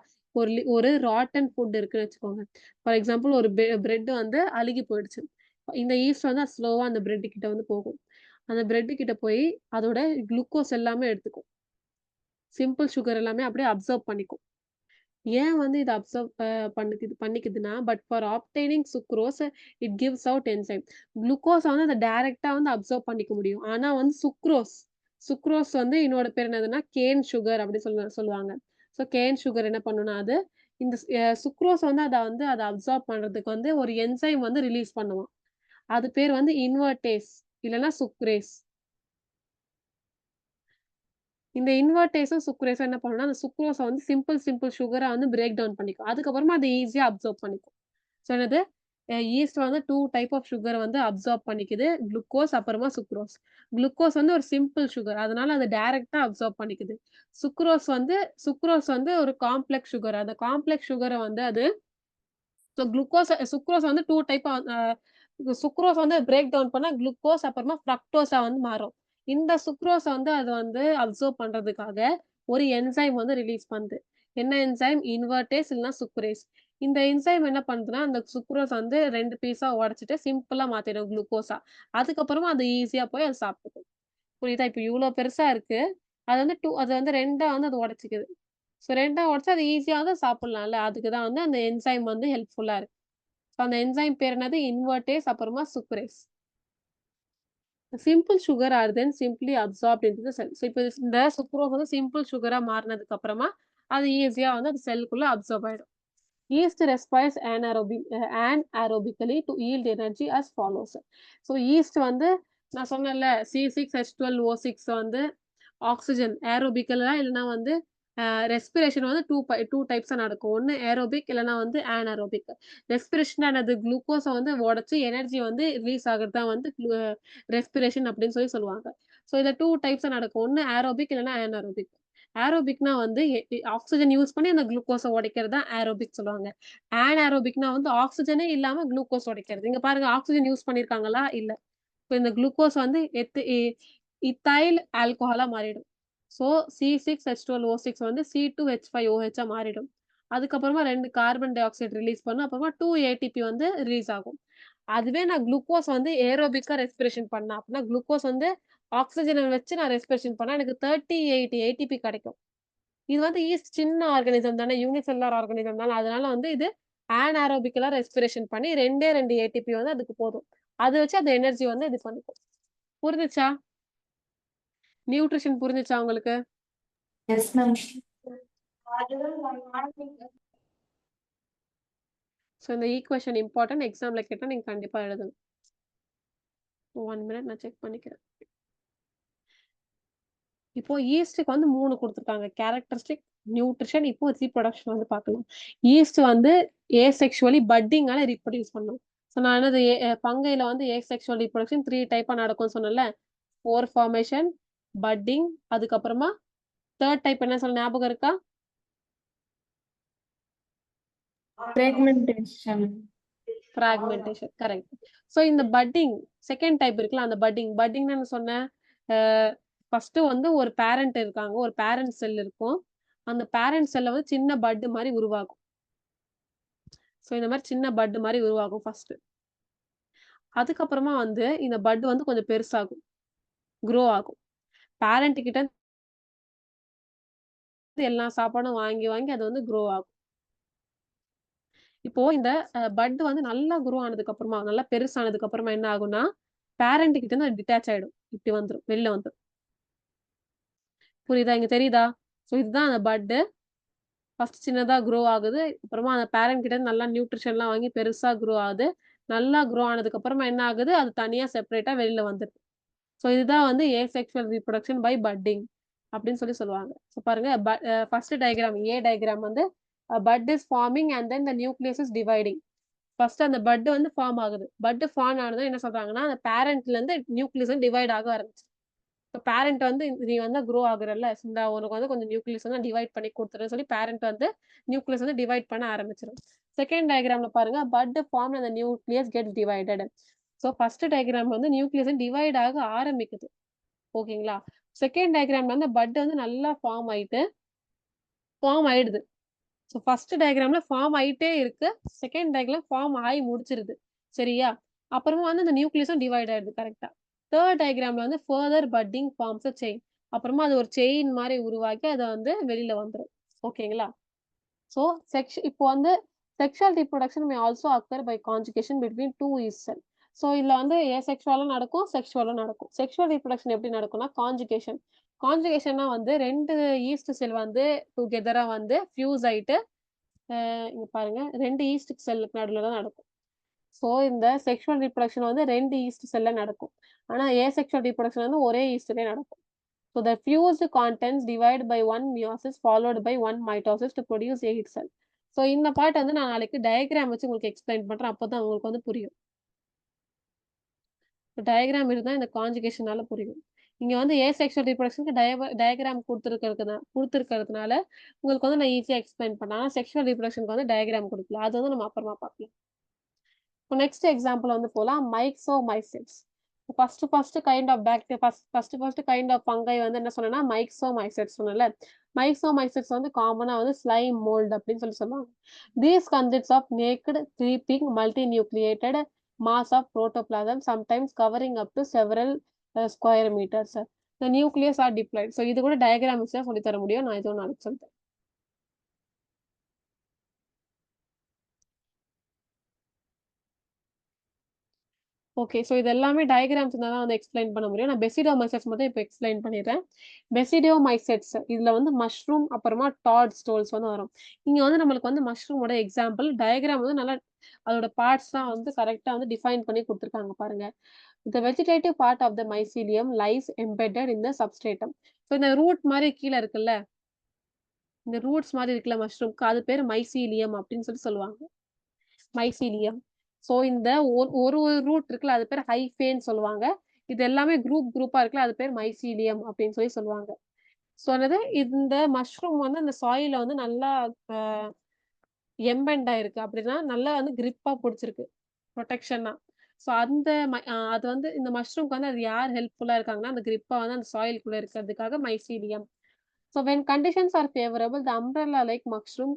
ஒரு ராட்டன் ஃபுட் இருக்குன்னு வச்சுக்கோங்க. ஃபார் எக்ஸாம்பிள் ஒரு பிரெட் வந்து அழுகி போயிடுச்சு. இந்த ஈஸ்ட் வந்து ஸ்லோவா அந்த பிரெட் கிட்ட வந்து போகும். அந்த பிரெட் கிட்ட போய் அதோட குளுக்கோஸ் எல்லாமே எடுத்துக்கும். சிம்பிள் சுகர் எல்லாமே அப்படியே அப்சர்வ் பண்ணிக்கும். ஏன் வந்து இதை அப்சர்வ் பண்ணிக்குதுன்னா, but for obtaining sucrose it gives out enzyme. Glucose வந்து அதை டைரக்டா வந்து அப்சர்வ் பண்ணிக்க முடியும். ஆனா வந்து சுக்ரோஸ் வந்து இன்னொரு பேர் என்னதுன்னா கேன் சுகர் அப்படி சொல்லுவாங்க. ஸோ கேன் சுகர் என்ன பண்ணும்னா அது இந்த சுக்ரோஸ் வந்து அதை அப்சார்ப் பண்றதுக்கு வந்து ஒரு என்சைம் வந்து ரிலீஸ் பண்ணுவான். அது பேர் வந்து இன்வெர்டேஸ் இல்லைன்னா சுக்ரேஸ். இந்த இன்வெர்டேஸும் சுக்ரேஸும் என்ன பண்ணும்னா அந்த சுக்ரோஸை வந்து சிம்பிள் சுகரா வந்து பிரேக் டவுன் பண்ணிக்கும். அதுக்கப்புறமா அது ஈஸியா அப்சர்வ் பண்ணிக்கும். ஸோ என்னது ஈஸ்ட் வந்து 2 டைப் ஆஃப் சுகர் வந்து அப்சார்ப் பண்ணிக்குது. குளுக்கோஸ் அப்புறமா சுக்ரோஸ். குளுக்கோஸ் வந்து ஒரு சிம்பிள் சுகர். அதனால அது டைரக்ட்டா அப்சார்ப் பண்ணிக்குது. சுக்ரோஸ் வந்து ஒரு காம்ப்ளெக்ஸ் சுகர். அந்த காம்ப்ளெக்ஸ் சுகர வந்து அது சுக்ரோஸ் வந்து 2 டைப்பா சுக்ரோஸ் வந்து பிரேக் டவுன் பண்ணா குளுக்கோஸ் அப்புறமா ஃப்ரக்டோஸா வந்து மாறும். இந்த சுக்ரோஸ வந்து அது வந்து அப்சர்வ் பண்றதுக்காக ஒரு என்சைம் வந்து ரிலீஸ் பண்ணுது. என்ன என்சைம்? இன்வெர்டேஸ் இல்லன்னா சுக்ரேஸ். இந்த என்சைம் என்ன பண்ணுதுன்னா, அந்த சுக்ரோஸ் வந்து 2 பீஸா உடைச்சுட்டு சிம்பிளா மாத்திடும் குளுக்கோஸா. அதுக்கப்புறமா அது ஈஸியா போய் அது சாப்பிட்டுக்கும். புரியுதா? இப்ப இவ்ளோ பெருசா இருக்கு. அது வந்து 2ஆ வந்து அது உடைச்சுக்குது. ஸோ 2ஆ உடைச்சு அது ஈஸியா வந்து சாப்பிடலாம்ல. அதுக்கு தான் வந்து அந்த என்சைம் வந்து ஹெல்ப்ஃபுல்லா இருக்கு. ஸோ அந்த என்சைம் பேர் என்னது? இன்வெர்டேஸ் அப்புறமா sucrase. Simple sugar R then simply absorbed into the sell. So இப்போ இந்த சுக்ரோஸ் வந்து சிம்பிள் சுகரா மாறுனதுக்கு அப்புறமா அது ஈஸியா வந்து அது செல்லுக்குள்ள அப்சார்ப் ஆயிடும். Yeast respires anaerobically to yield energy as follows. So yeast வந்து நான் சொன்னேன்ல C6H12O6 வந்து ஆக்ஸிஜன் ஏரோபிக்கலா இல்லைன்னா வந்து ரெஸ்பிரேஷன் வந்து டூ டைப்ஸா நடக்கும். ஒன்னு ஏரோபிக் இல்லைன்னா வந்து அனாரோபிக். ரெஸ்பிரேஷன் ஆனது குளுக்கோஸை வந்து உடைச்சு எனர்ஜி வந்து ரிலீஸ் ஆகுறது தான் வந்து ரெஸ்பிரேஷன் அப்படின்னு சொல்லுவாங்க. ஸோ இதை 2 டைப்ஸா நடக்கும். ஒன்னு ஏரோபிக் இல்லைன்னா அனாரோபிக். ஏரோபிக்னா வந்து ஆக்ஸிஜன் யூஸ் பண்ணி அந்த குளுக்கோஸை உடைக்கிறது தான் ஏரோபிக் சொல்லுவாங்க. அனாரோபிக்னா வந்து ஆக்ஸிஜனே இல்லாம குளுக்கோஸ் உடைக்கிறது. இங்க பாருங்க ஆக்ஸிஜன் யூஸ் பண்ணிருக்காங்களா? இல்ல. இப்போ இந்த குளுக்கோஸ் வந்து இத்தைல் ஆல்கஹாலா மாறிடும். ஸோ C6H12O6 வந்து C2H5OH மாறிடும். அதுக்கப்புறமா 2 கார்பன் டை ஆக்சைடு ரிலீஸ் பண்ணும். அப்புறமா 2 ATP வந்து ரிலீஸ் ஆகும். அதுவே நான் குளுக்கோஸ் வந்து ஏரோபிக்கா ரெஸ்பிரேஷன் பண்ணேன் அப்படின்னா குளுக்கோஸ் வந்து ஆக்ஸிஜனை வச்சு நான் ரெஸ்பிரேஷன் பண்ணா எனக்கு 38 ATP கிடைக்கும். இது வந்து ஈஸ்ட் சின்ன ஆர்கானிசம் தானே, யூனிசெல்லுலார் ஆர்கானிசம் தானே. அதனால வந்து இது அனாரோபிக்கலா ரெஸ்பிரேஷன் பண்ணி 2 ATP வந்து அதுக்கு போதும். அத வச்சு அந்த எனர்ஜி வந்து இது பண்ணிக்கும். புரிஞ்சுச்சா? நியூட்ரிஷன் புரிஞ்சுச்சா உங்களுக்கு?
Yes, ma'am.
ஸோ இந்த ஈக்குவேஷன் இம்பார்ட்டன்ட். எக்ஸாம்ல கேட்டா நீங்க கண்டிப்பா எழுதணும். 1 மினிட் நான் செக் பண்ணிக்கிறேன். இப்போ ஈஸ்டுக்கு வந்து 3 குடுத்துருக்காங்க. கேரக்டரிஸ்டிக், நியூட்ரிஷன், இப்போ ரீப்ரொடக்ஷன் வந்து பார்க்கலாம். ஈஸ்ட் வந்து ஏசெக்சுவலி பட்டிங்கால ரீப்ரொடியூஸ் பண்ணும். ஸோ நான் என்னது பங்கைல வந்து ஏசெக்சுவல் ரீப்ரொடக்ஷன் 3 டைப்பா நடக்கும்னு சொன்னேன்ல. ஸ்போர் ஃபார்மேஷன், பட்டிங், அதுக்கப்புறமா 3rd டைப் என்ன சொன்ன ஞாபகம் இருக்கா?
Fragmentation.
ஃப்ராக்மென்டேஷன். கரெக்ட். ஸோ இந்த பட்டிங் 2nd டைப் இருக்குல்ல அந்த பட்டிங்னா என்ன சொன்னேன்? ஃபர்ஸ்ட் வந்து ஒரு பேரண்ட் இருக்காங்க. ஒரு பேரண்ட் செல் இருக்கும். அந்த பேரண்ட் செல்ல வந்து சின்ன பட் மாரி உருவாகும். ஸோ இந்த மாரி சின்ன பட் மாரி உருவாகும் ஃபர்ஸ்ட். அதுக்கப்புறமா வந்து இந்த பட் வந்து கொஞ்சம் பெருசாகும். க்ரோ ஆகும். பேரண்ட் கிட்ட இருந்து எல்லா சாப்பாடும் வாங்கி அது வந்து க்ரோ ஆகும். இப்போ இந்த பட் வந்து நல்லா க்ரோ ஆனதுக்கு அப்புறமா நல்லா பெருசானதுக்கு அப்புறமா என்ன ஆகும்னா பேரண்ட் கிட்ட இருந்து டிட்டாச் ஆயிடும். இப்படி வந்துரும். வெளில வந்துரும். புரியுதா? இங்க தெரியுதா? ஸோ இதுதான் அந்த பட். ஃபர்ஸ்ட் சின்னதா க்ரோ ஆகுது. அப்புறமா அந்த பேரண்ட் கிட்ட இருந்து நல்லா நியூட்ரிஷன்லாம் வாங்கி பெருசா க்ரோ ஆகுது. நல்லா க்ரோ ஆனதுக்கு அப்புறமா என்ன ஆகுது? அது தனியா செப்பரேட்டா வெளில வந்துருது. ஸோ இதுதான் வந்து ஏசெக்சுவல் ரீப்ரொடக்ஷன் பை பட்டிங் அப்படின்னு சொல்லுவாங்க. ஸோ பாருங்க ஃபர்ஸ்ட் டயக்ராம் டயக்ராம் வந்து but is farming and then the nucleus is dividing. First அந்த பட் வந்து ஃபார்ம் ஆகுது. பட் ஃபார்ம் ஆனது என்ன சொல்றாங்கன்னா அந்த பேரண்ட்ல இருந்து நியூக்ளியஸ் டிவைட் ஆக ஆரம்பிச்சு. இப்போ பேரண்ட் வந்து நீ வந்து க்ரோ ஆகுறல்ல இந்த உனக்கு வந்து கொஞ்சம் நியூக்ளியஸ் வந்து டிவைட் பண்ணி கொடுத்துருன்னு சொல்லி பேரண்ட் வந்து நியூக்ளியஸ் வந்து டிவைட் பண்ண ஆரம்பிச்சிடும். செகண்ட் டயக்ராம்ல பாருங்க பட் ஃபார்ம் அந்த nucleus gets divided. So first diagram வந்து நியூக்ளியஸ் டிவைட் ஆக ஆரம்பிக்குது. ஓகேங்களா? செகண்ட் டயக்ராம்ல வந்து பட் வந்து நல்லா ஃபார்ம் ஆயிடுது. ஸோ ஃபர்ஸ்ட் டயக்ராம்ல ஃபார்ம் ஆயிட்டே இருக்கு. செகண்ட் டயக்ராம் ஃபார்ம் ஆகி முடிச்சிருது. சரியா? அப்புறமா வந்து அந்த நியூக்ளியஸும் டிவைட் ஆயிடுது கரெக்டா. தேர்ட் டயக்ராம்ல வந்து further budding forms a chain. அப்புறமா அது ஒரு செயின் மாதிரி உருவாக்கி அதை வந்து வெளியில வந்துடும். ஓகேங்களா? ஸோ இப்போ வந்து sexual reproduction may also occur by conjugation between two yeast cells. So இதுல வந்து ஏசெக்சுவலும் நடக்கும், செக்சுவலும் நடக்கும். செக்சுவல் ரீப்ரொடக்ஷன் எப்படி நடக்கும்னா கான்ஜுகேஷன். கான்ஜுகேஷன்னா வந்து 2 ஈஸ்ட் செல் வந்து டுகெதரா வந்து ஃபியூஸ் ஆயிட்டு இங்க பாருங்க 2 ஈஸ்ட் செல்லுக்கு நடுவுல தான் நடக்கும். ஸோ இந்த செக்சுவல் ரீப்ரொடக்ஷன் வந்து 2 ஈஸ்ட் செல்ல நடக்கும். ஆனா ஏசெக்சுவல் ரீப்ரொடக்ஷன் வந்து ஒரே ஈஸ்ட்லயே நடக்கும். So the fused contents divide by one meiosis followed by one mitosis to produce egg cell. So இந்த பார்ட் வந்து நான் நாளைக்கு டயகிராம் வச்சு உங்களுக்கு எக்ஸ்பிளைன் பண்றேன். அப்பதான் உங்களுக்கு வந்து புரியும். டயகிராம் இருந்தா இந்த கான்ஜுகேஷனால புரியும். இங்க வந்து ஏசெக்சுவல் ரீப்ரொடக்ஷனுக்கு டயகிராம் குடுத்திருக்கிறதுனால உங்களுக்கு வந்து நான் ஈஸியா எக்ஸ்பிளைன் பண்ணேன். ஆனா செக்சுவல் ரீப்ரொடக்ஷனுக்கு வந்து டயகிராம் குடுக்கல. அது வந்து நம்ம அப்புறமா பார்க்கலாம். இப்போ நெக்ஸ்ட் எக்ஸாம்பிள் வந்து போலாம் myxomycetes. First kind of first kind of fungi வந்து என்ன சொன்னேன்னா மைக்சோமைசிட்ஸ் சொன்னேன்ல. மைக்சோமைசிட்ஸ் வந்து காமனா வந்து ஸ்லைம் மோல்ட் அப்படின்னு சொல்லுவாங்க. These consists of naked creeping multinucleated mass of protoplasm sometimes covering up to several square meters. The nucleus are diploid. So இது கூட டயகிராம் வச்சு தான் சொல்லி தர முடியும். நான் இது நாளைக்கு சொல்லித்தரேன். ஓகே. ஸோ இது எல்லாமே டயகிராம்ஸ் இருந்தா தான் வந்து எக்ஸ்பிளைன் பண்ண முடியும். நான் பெசிடோமைசெட்ஸ் மட்டும் இப்ப எக்ஸ்பிளைன் பண்ணிடுறேன். பெசிடோமைசெட்ஸ் இதுல வந்து மஷ்ரூம் அப்புறமா டாட் ஸ்டோல்ஸ் வந்து வரும். இங்க வந்து நம்மளுக்கு வந்து மஷ்ரூமோட எக்ஸாம்பிள் டயகிராம் வந்து நல்லா அதோட பார்ட்ஸ்லாம் வந்து கரெக்ட்டா வந்து டிஃபைன் பண்ணி குடுத்துருக்காங்க பாருங்க. The vegetative part of the mycelium lies embedded in the substratum. So இந்த ரூட் மாரி கீழ இருக்குல்ல, இந்த ரூட்ஸ் மாரி இருக்குல்ல மஷ்ரூம்க்கு அது பேரு மைசீலியம் அப்படின்னு சொல்லுவாங்க. மைசீலியம். ஸோ இந்த ஒரு ரூட் இருக்குல்ல அது பேர் ஹைஃபேன்னு சொல்லுவாங்க. இது எல்லாமே குரூப்பா இருக்குல்ல அது பேர் மைசீலியம் அப்படின்னு சொல்லுவாங்க. ஸோ என்னது இந்த மஷ்ரூம் வந்து அந்த சாயில வந்து நல்லா அ எம்பெண்ட் ஆயிருக்கு. அப்படின்னா நல்லா வந்து கிரிப்பா புடிச்சிருக்கு. புரொடெக்ஷனா. ஸோ அந்த அது வந்து இந்த மஷ்ரூம்க்கு வந்து அது யார் ஹெல்ப்ஃபுல்லா இருக்காங்கன்னா, அந்த கிரிப்பா வந்து அந்த சாயில்குள்ள இருக்கிறதுக்காக mycelium. So when conditions are favorable, the umbrella-like mushroom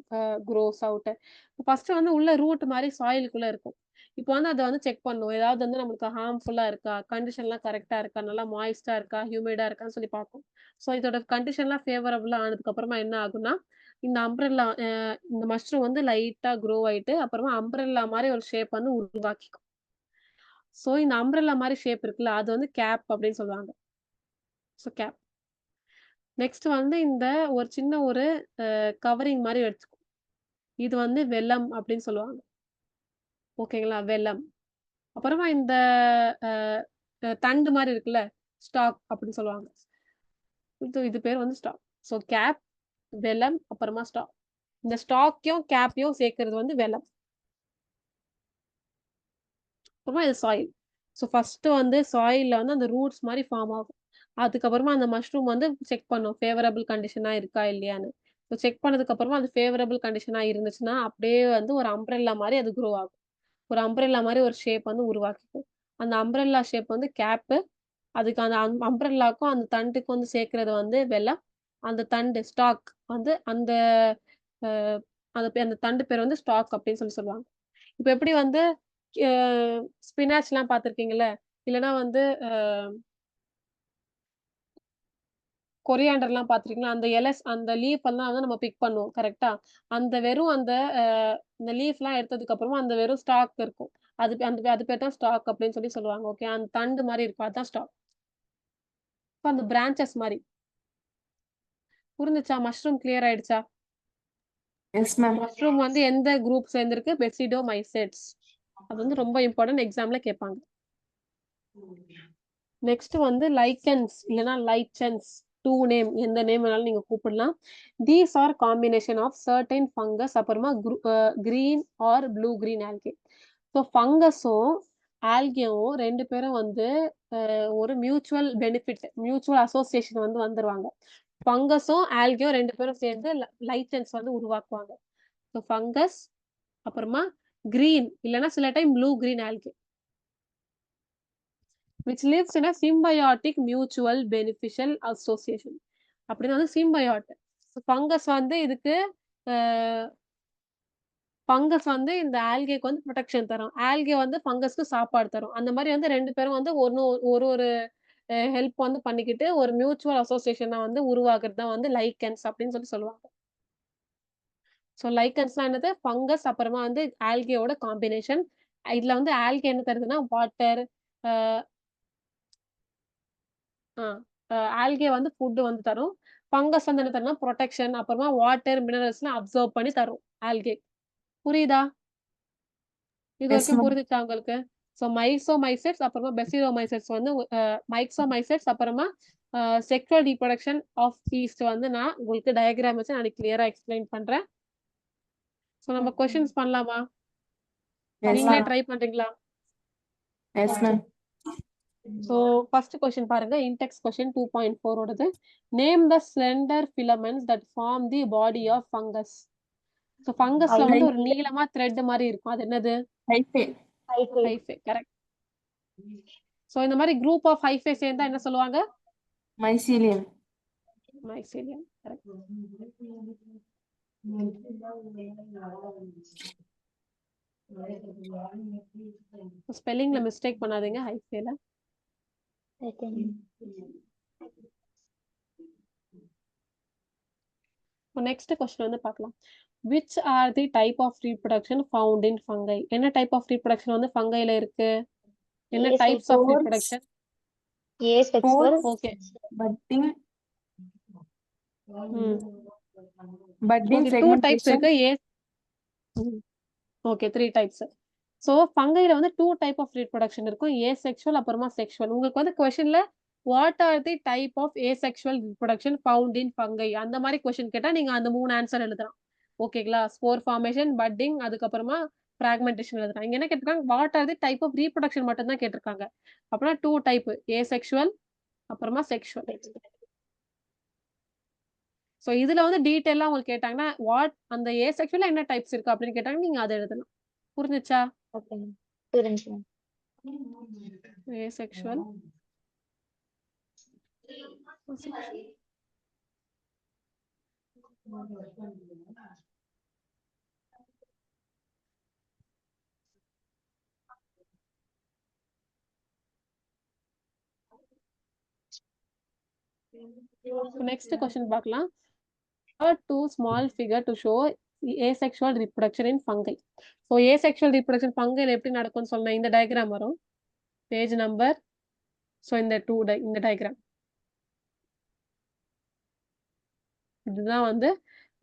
grows out. First வந்து உள்ள ரூட் மாரி சாயிலுக்குள்ள இருக்கும். இப்போ வந்து அத வந்து செக் பண்ணும். ஏதாவது வந்து நம்மளுக்கு ஹார்ம்ஃபுல்லா இருக்கா? கண்டிஷன்லாம் கரெக்ட்டா இருக்கா? நல்லா மாய்ஸ்ட்டா இருக்கா? ஹியூமிடா இருக்கான்னு சொல்லி பார்க்கும். ஸோ இதோட கண்டிஷன்லாம் ஃபேவரபிளா ஆனதுக்கு அப்புறமா என்ன ஆகும்னா, இந்த அம்ப்ரெல்லா இந்த மஷ்ரூம் வந்து லைட்டா க்ரோ ஆயிட்டு, அப்புறமா அம்ப்ரெல்லா மாரி ஒரு ஷேப் வந்து உருவாக்கிக்கும். ஸோ இந்த அம்ப்ரெல்லா மாரி ஷேப் இருக்குல்ல, அது வந்து கேப் அப்படின்னு சொல்லுவாங்க. So gap. நெக்ஸ்ட் வந்து இந்த ஒரு சின்ன ஒரு கவரிங் மாரி வச்சுக்கும். இது வந்து வெல்லம் அப்படின்னு சொல்லுவாங்க. ஓகேங்களா? வெல்லம். அப்புறமா இந்த அ தண்டு மாரி இருக்குல்ல, ஸ்டாக் அப்படின்னு சொல்லுவாங்க. இது பேர் வந்து ஸ்டாக். ஸோ கேப், வெல்லம், அப்புறமா ஸ்டாக். இந்த ஸ்டாக்கையும், கேப்பையும் சேர்க்கிறது வந்து வெல்லம். அப்புறமா இது சாயில். ஸோ ஃபர்ஸ்ட் வந்து சாயில்ல வந்து அந்த ரூட்ஸ் மாரி ஃபார்ம் ஆகும். அதுக்கப்புறமா அந்த மஷ்ரூம் வந்து செக் பண்ணும். ஃபேவரபிள் கண்டிஷனா இருக்கா இல்லையான்னு. ஸோ செக் பண்ணதுக்கு அப்புறமா அது ஃபேவரபிள் கண்டிஷனா இருந்துச்சுன்னா, அப்படியே வந்து ஒரு அம்ப்ரெல்லா மாரி அது குரோ ஆகும். ஒரு அம்ப்ரெல்லா மாரி ஒரு ஷேப் வந்து உருவாக்கிக்கும். அந்த அம்ப்ரெல்லா ஷேப் வந்து கேப்பு. அதுக்கு அந்த அம்ப்ரெல்லாக்கும் அந்த தண்டுக்கும் வந்து சேர்க்கிறது வந்து வெல்லம். அந்த தண்டு ஸ்டாக் வந்து அந்த அ அந்த தண்டு பேர் வந்து ஸ்டாக் அப்படின்னு சொல்லுவாங்க. இப்ப எப்படி வந்து அ ஸ்பினாச்லாம் பார்த்திருக்கீங்கல்ல? இல்லன்னா வந்து கொரியாண்டர்லாம் பார்த்துருக்கீங்களா? அந்த லீஃப் எல்லாம் வந்து நம்ம பிக் பண்ணுவோம். கரெக்ட்டா? அந்த வெறும் அந்த அ இந்த லீஃப்லாம் எடுத்ததுக்கு அப்புறமா அந்த வெறும் ஸ்டாக் இருக்கும். அது பேர் தான் ஸ்டாக் அப்படின்னு சொல்லுவாங்க. ஓகே. அந்த தண்டு மாரி இருக்கும். அதான் ஸ்டாக். இப்ப அந்த பிரான்ச்சஸ் மாரி. புரிஞ்சுச்சா? மஷ்ரூம் கிளியர் ஆயிடுச்சா?
Yes, ma'am.
மஷ்ரூம் வந்து எந்த குரூப் சேர்ந்திருக்கு? பெசிடோமைசெட்ஸ். அது வந்து ரொம்ப இம்பார்ட்டன்ட் எக்ஸாம்ல கேட்பாங்க. நெக்ஸ்ட் வந்து லைக்கன்ஸ் இல்லனா லைச்சன்ஸ். 2 நேம் எந்த நேம் வேணாலும் நீங்க கூப்பிடலாம். These are combination of certain fungus அப்புறமா green or blue green algae. So ஃபங்கஸும் ஆல்கேவும் 2 பேரும் வந்து ஒரு மியூச்சுவல் அசோசியேஷன் வந்து வந்துருவாங்க. ஃபங்கஸும் ஆல்கேவும் 2 பேரும் சேர்ந்து லைச்சன்ஸ் வந்து உருவாக்குவாங்க. ஸோ ஃபங்கஸ் அப்புறமா கிரீன் இல்லனா சில time blue green algae. which lives in a symbiotic mutual beneficial association. அப்படின்னா வந்து சிம்பயாட். ஃபங்கஸ் வந்து இதுக்கு ஃபங்கஸ் வந்து இந்த ஆல்கேக்கு வந்து புரொடெக்ஷன் தரும். ஆல்கே வந்து ஃபங்கஸ்க்கு சாப்பாடு தரும். அந்த மாரி வந்து 2 பேரும் வந்து ஒரு ஹெல்ப் வந்து பண்ணிக்கிட்டு ஒரு மியூச்சுவல் அசோசியேஷன வந்து உருவாக்குறது தான் வந்து லைக்கன்ஸ் அப்படின்னு சொல்லுவாங்க. ஸோ லைக்கன்ஸ்னா என்னது? ஃபங்கஸ் அப்புறமா வந்து ஆல்கேவோட காம்பினேஷன். இதுல வந்து ஆல்கே என்ன தருதுன்னா வாட்டர், ஆல்கே வந்து ஃபுட் வந்து தரும். ஃபங்கஸ் வந்து என்ன தரும்னா ப்ரொடெக்ஷன், அப்புறமா வாட்டர், மினரல்ஸ்லாம் அப்சர்வ் பண்ணி தரும் ஆல்கே. புரியுதா? இது
Yes,
வரைக்கும்
ma'am.
புரிஞ்சுச்சா உங்களுக்கு? ஸோ மைக்ஸோமைசெட்ஸ் அப்புறமா பெசிலோமைசெட்ஸ் வந்து மைக்ஸோமைசெட்ஸ் அப்புறமா செக்ஷுவல் ரீப்ரொடக்ஷன் ஆஃப் ஈஸ்ட் வந்து நான் உங்களுக்கு டயகிராம் வச்சு நான் கிளியரா எக்ஸ்பிளைன் பண்றேன். ஸோ நம்ம கொஸ்டின்ஸ் பண்ணலாமா?
Yes,
நீங்களே
ma'am.
ட்ரை பண்றீங்களா?
Yes, ma'am.
So first question பாருங்க. இன்டெக்ஸ் கொஸ்டின் 2.4 ஓடது. Name the slender filaments that form the body of fungus. So ஃபங்கஸ்ல வந்து ஒரு நீளமா த்ரெட் மாதிரி இருக்கும். அது என்னது?
Hyphae.
ஹைஃபே. கரெக்ட். ஸோ இந்த மாதிரி குரூப் ஆஃப் ஹைஃபே சேர்ந்தா என்ன சொல்லுவாங்க?
Mycelium.
மைசீலியம். கரெக்ட். ஸ்பெல்லிங்ல மிஸ்டேக் பண்ணாதீங்க ஹைஃபேல. நெக்ஸ்ட் கொஸ்டின் வந்து பார்க்கலாம். which are the type of reproduction found in fungi? என்ன டைப் ஆஃப் reproduction வந்து ஃபங்கைல இருக்கு? என்ன types of reproduction?
Asexual.
Okay.
Budding.
Okay, 2 types
segmentation.
இருக்கு. Okay, 3 types. ஸோ ஃபங்கைல வந்து 2 டைப் ஆஃப் ரீப்ரொடக்ஷன் இருக்கும். ஏசெக்சுவல் அப்புறமா செக்ஷுவல். உங்களுக்கு வந்து கொஸ்டின்ல what are the type of asexual reproduction found in fungi அந்த மாதிரி கொஸ்டின் கேட்டா நீங்க அந்த 3 ஆன்சர் எழுதலாம். ஓகேங்களா? ஸ்போர் ஃபார்மேஷன், பட்டிங், அதுக்கப்புறமா ஃப்ராக்மெண்டேஷன் எழுதலாம். இங்க என்ன கேட்டிருக்காங்க? What are the type of reproduction மட்டும் தான் கேட்டிருக்காங்க. அப்படின்னா 2 டைப், ஏசெக்சுவல் அப்புறமா செக்ஷுவல். ஸோ இதுல வந்து டீடைலா உங்களுக்கு கேட்டாங்கன்னா வாட் அந்த ஏசெக்சுவல்ல என்ன டைப்ஸ் இருக்கு அப்படின்னு கேட்டாங்க, நீங்க அதை எழுதலாம். புரிஞ்சுச்சா? ஏசெக்சுவல், நெக்ஸ்ட் கொஸ்டின் பார்க்கலாம். Too small figure to show asexual reproduction in fungi. So asexual reproduction fungi எப்படி நடக்கும்னு சொன்னா இந்த டயகிராம் வரும். Page number. ஸோ இந்த இந்த டயகிராம் இதுதான் வந்து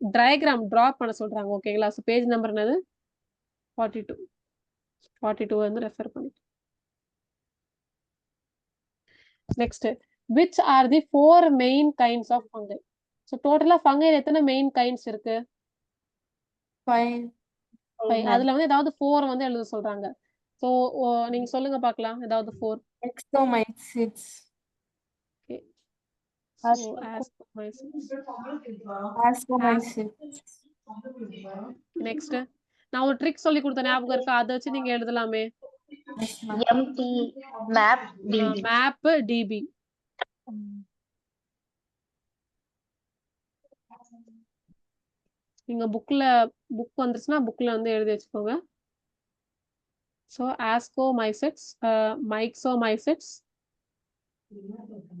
டயகிராம் டிரா பண்ண சொல்றாங்க. ஓகேங்களா? ஸோ பேஜ் நம்பர் என்னது? 42 வந்து ரெஃபர் பண்ணி. Next, which are the 4 main kinds of fungi? So டோட்டலா ஃபங்கைல எத்தனை மெயின் கைண்ட்ஸ் இருக்கு?
5.
அதுல வந்து ஏதாவது 4 வந்து எழுத சொல்றாங்க. ஸோ நீங்க சொல்லுங்க பார்க்கலாம் ஏதாவது 4.
Exomycetes.
Okay. So
Ascomycetes.
next, நான் ஒரு ட்ரிக் சொல்லி கொடுத்த ஞாபகம் இருக்கா? அதை வச்சு நீங்க எழுதலாமே.
MT map DB.
Map DB. நீங்க புக் வந்துருச்சுன்னா புக்ல வந்து எழுதி வச்சுக்கோங்க. So ஆஸ்கோமைசெட்ஸ், மைக்ஸோமைசெட்ஸ்,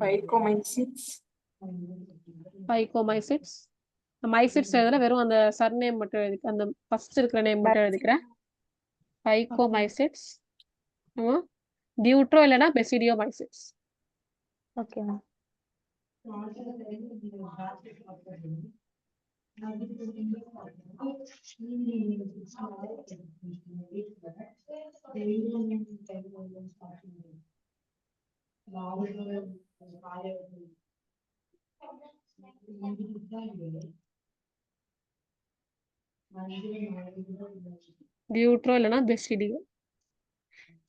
Phycomycetes.
பைகோமைசெட்ஸ். மைசெட்ஸ் எழுதுற வெறும் அந்த சர்நேம் மட்டும் எழுதி, அந்த ஃபர்ஸ்ட் இருக்கிற நேம் மட்டும் எழுதிக்கிறேன். பைகோமைசெட்ஸ், டியூட்ரோ இல்லைன்னா பெசிடியோமைசெட்ஸ்.
Okay.
டியூட்ரோ இல்லைன்னா பெசிடியோ.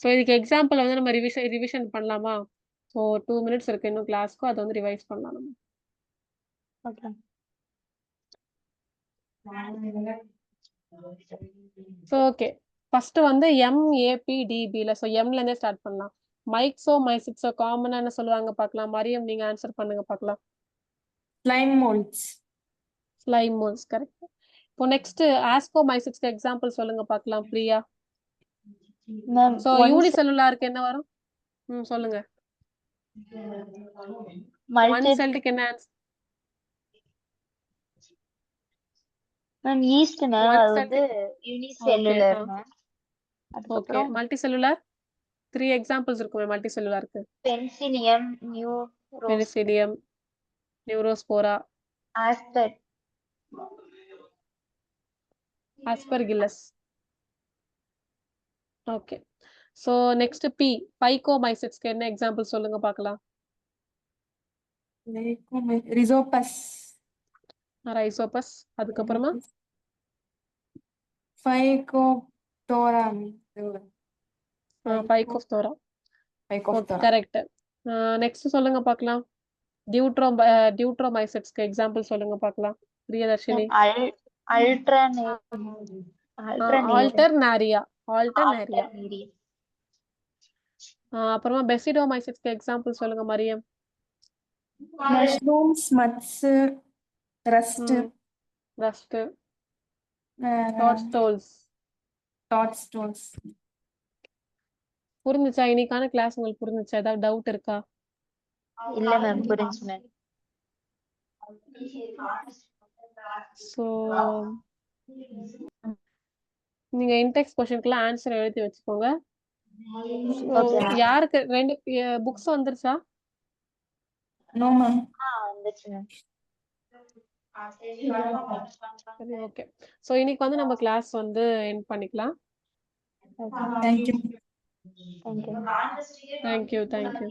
ஸோ இதுக்கு எக்ஸாம்பிள் வந்து நம்ம ரிவிஷன் பண்ணலாமா? ஸோ 2 minutes இருக்கு இன்னும் கிளாஸ்க்கு, அதை வந்து ரிவைஸ் பண்ணலாம் நம்ம.
Okay.
ஸோ ஓகே, ஃபர்ஸ்ட் வந்து MAPDBல, ஸோ எம்ல இருந்தே ஸ்டார்ட் பண்ணலாம். மைக்ஸோமைசிட்ஸ் காமனா என்ன சொல்லுவாங்க பார்க்கலாம். மரியம் நீங்க ஆன்சர் பண்ணுங்க பார்க்கலாம்.
Slime molds.
Slime moles. Correct. இப்போ நெக்ஸ்ட் ஆஸ்கோமைசிட்ஸ்க்கு எக்ஸாம்பிள் சொல்லுங்க பார்க்கலாம் பிரியா.
Ma'am,
ஸோ யூனிசெல்லுலாருக்கு என்ன வரும்? சொல்லுங்க. ஒன் செல்லுக்கு என்ன answer?
Ma'am, yeast ma'am,
One
அது
cell.
வந்து unicellular ma'am.
ஓகே.
அதுக்கப்புறம்
மல்டி செல்லுலார் 3 எக்ஸாம்பிள்ஸ் இருக்குமே மல்டி செல்லுலாருக்கு.
Penicillium, Neuros,
Penicillium, Neurospora,
Asped,
Aspergillus. Okay. So next B பைகோமைசிட்ஸ்க்கு என்ன எக்ஸாம்பிள் சொல்லுங்க பார்க்கலாம்.
Rhizopus.
ரைசோபஸ். அதுக்கப்புறமா
Phycophthora.
Phycophthora. Okay
Phycophthora.
Correct. Next சொல்லுங்க பார்க்கலாம். டியூட்ரோமைசிட்ஸ்க்கு எக்ஸாம்பிள் சொல்லுங்க பார்க்கலாம். பிரியதர்ஷினி. ஆல்டர்நாரியா. ஆல்டர்நாரியா. அப்புறமா பெசிடோமைசிட்ஸ்க்கு எக்ஸாம்பிள் சொல்லுங்க Mariam.
Mushrooms, mutts, rust,
rust. Toadstools.
toadstools.
புரிஞ்சுச்சா? இன்னைக்கான கிளாஸ் உங்களுக்கு புரிஞ்சுச்சா? ஏதாவது டவுட் இருக்கா?
இல்ல மேம், புரிஞ்சு மேம்.
ஸோ நீங்க இன்டெக்ஸ் கொஸ்டின்க்குலாம் ஆன்சர் எழுதி வச்சுக்கோங்க.
Okay, ma'am.
யாருக்கு 2 புக்ஸ் வந்துருச்சா?
No, ma'am.
வந்துச்சு மேம்.
சரி ஓகே. ஸோ இன்னைக்கு வந்து நம்ம கிளாஸ் வந்து எண்ட் பண்ணிக்கலாம்.
Thank you.
Thank you.
Thank you.